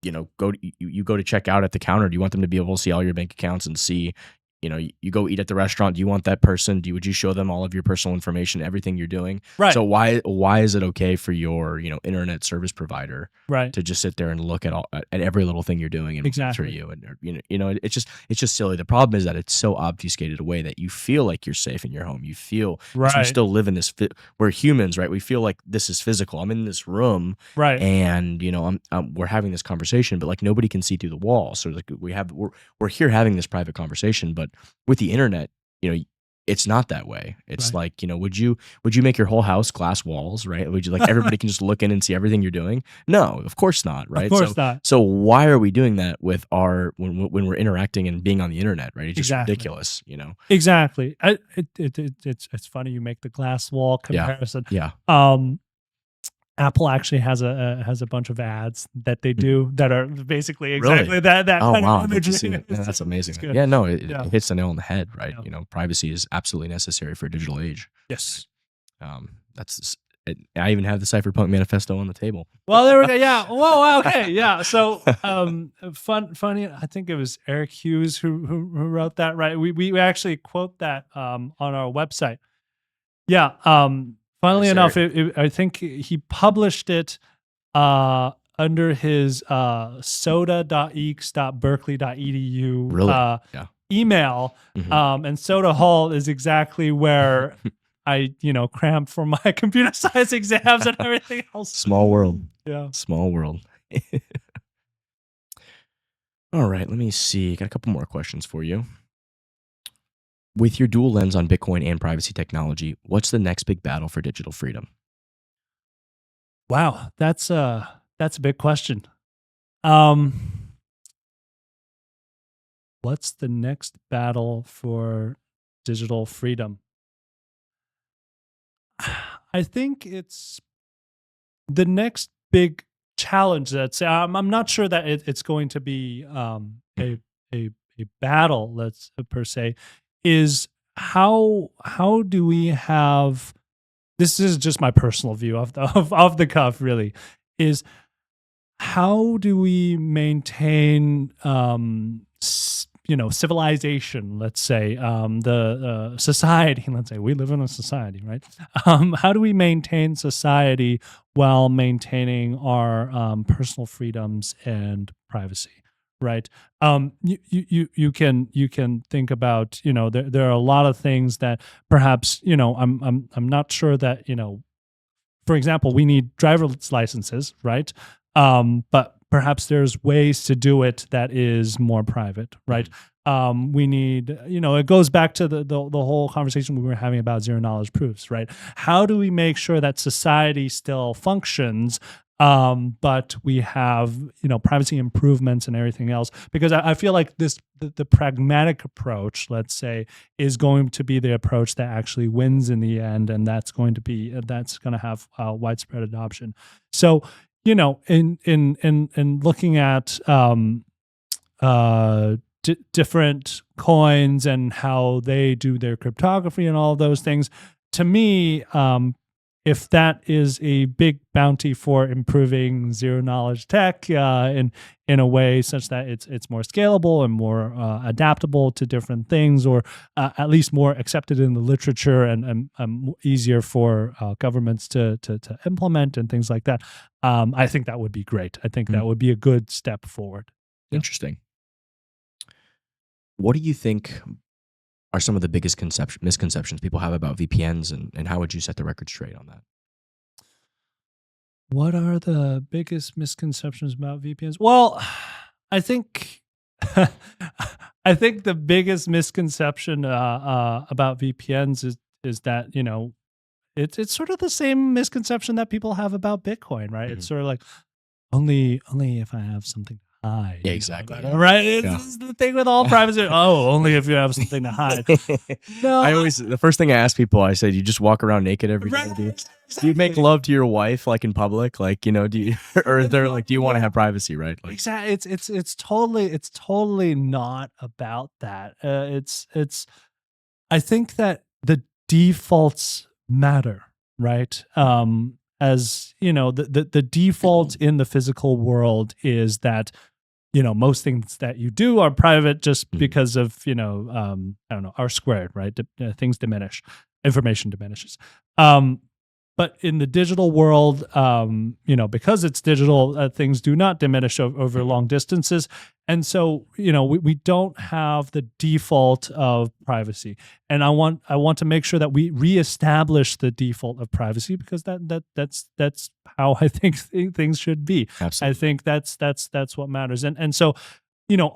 to check out at the counter? Do you want them to be able to see all your bank accounts and see, you go eat at the restaurant? Do you want that person? Would you show them all of your personal information, everything you're doing? Right. So why is it okay for your, internet service provider to just sit there and look at every little thing you're doing and monitor you? And, it's just silly. The problem is that it's so obfuscated away that you feel like you're safe in your home. You feel you still live in this, we're humans, right? We feel like this is physical. I'm in this room, right? And, we're having this conversation, but nobody can see through the wall. So we're here having this private conversation, but with the internet, it's not that way. It's would you make your whole house glass walls, right? Would you everybody can just look in and see everything you're doing? No, of course not, right? Of course not. So why are we doing that with when we're interacting and being on the internet, right? It's just ridiculous, Exactly. It's funny you make the glass wall comparison. Yeah. Apple actually has a bunch of ads that they do that are basically exactly that kind of imagery. That's amazing. Yeah, no, it hits the nail on the head, right? Privacy is absolutely necessary for a digital age. Yes. I even have the Cypherpunk manifesto on the table. Well, there we go. Yeah. Whoa. Okay. Yeah. So, funny. I think it was Eric Hughes who wrote that. Right. We actually quote that on our website. Yeah. Funnily enough, I think he published it under his soda.eeks.berkeley.edu email. Mm-hmm. And Soda Hall is exactly where I, crammed for my computer science exams and everything else. Small world. Yeah. Small world. All right, let me see. Got a couple more questions for you. With your dual lens on Bitcoin and privacy technology, what's the next big battle for digital freedom? Wow, that's a big question. What's the next battle for digital freedom? I think it's the next big challenge. I'm not sure that it's going to be a battle, let's per se. Is how do we have, this is just my personal view of the cuff, really, is how do we maintain civilization, let's say, the society, let's say we live in a society, right? How do we maintain society while maintaining our personal freedoms and privacy? Right. You can think about, there are a lot of things that perhaps, I'm not sure that, for example, we need driver's licenses, right? But perhaps there's ways to do it that is more private, right? We need, it goes back to the whole conversation we were having about zero knowledge proofs, right? How do we make sure that society still functions, but we have, privacy improvements and everything else? Because I feel like the pragmatic approach, let's say, is going to be the approach that actually wins in the end, and that's going to have widespread adoption. So, in looking at different coins and how they do their cryptography and all those things, to me, if that is a big bounty for improving zero knowledge tech in a way such that it's more scalable and more adaptable to different things, or at least more accepted in the literature and easier for governments to implement and things like that, I think that would be great. I think that would be a good step forward. Interesting. What do you think are some of the biggest misconceptions people have about VPNs, and how would you set the record straight on that? What are the biggest misconceptions about VPNs? Well, I think the biggest misconception about VPNs is that, it's sort of the same misconception that people have about Bitcoin, right? It's sort of like only if I have something to hide. Yeah, exactly. Right? It's the thing with all privacy. Oh, only if you have something to hide. No, the first thing I ask people, I say, you just walk around naked every day? Do you make love to your wife like in public? Like, do you, or they're like, do you want to have privacy, right? Like, exactly. It's totally not about that. I think that the defaults matter, right? As the default in the physical world is that, most things that you do are private just because of, I don't know, R squared, right? Things diminish, information diminishes. But in the digital world, because it's digital, things do not diminish over long distances. And so, we don't have the default of privacy. And I want to make sure that we reestablish the default of privacy, because that's how I think things should be. Absolutely. I think that's what matters. And so,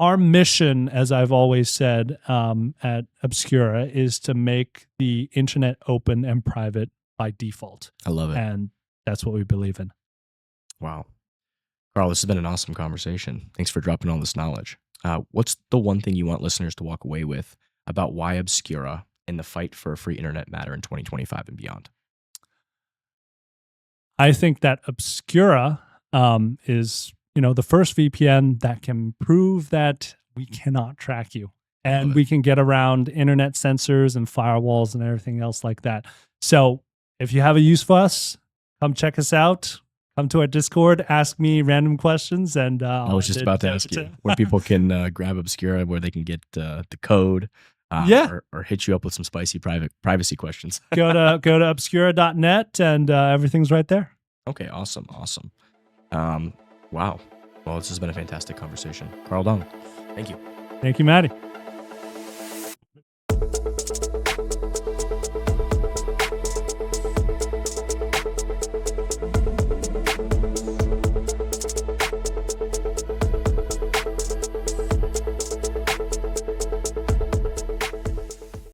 our mission, as I've always said, at Obscura, is to make the internet open and private by default. I love it. And that's what we believe in. Wow. Carl, this has been an awesome conversation. Thanks for dropping all this knowledge. What's the one thing you want listeners to walk away with about why Obscura and the fight for a free internet matter in 2025 and beyond? I think that Obscura is, the first VPN that can prove that we cannot track you, and we can get around internet sensors and firewalls and everything else like that. So if you have a use for us, come check us out. Come to our Discord, ask me random questions, and I was just about to ask you where people can grab Obscura, where they can get the code, or hit you up with some spicy privacy questions. go to obscura.net, and everything's right there. Okay, awesome. Wow. Well, this has been a fantastic conversation. Carl Dong, thank you. Thank you, Maddie.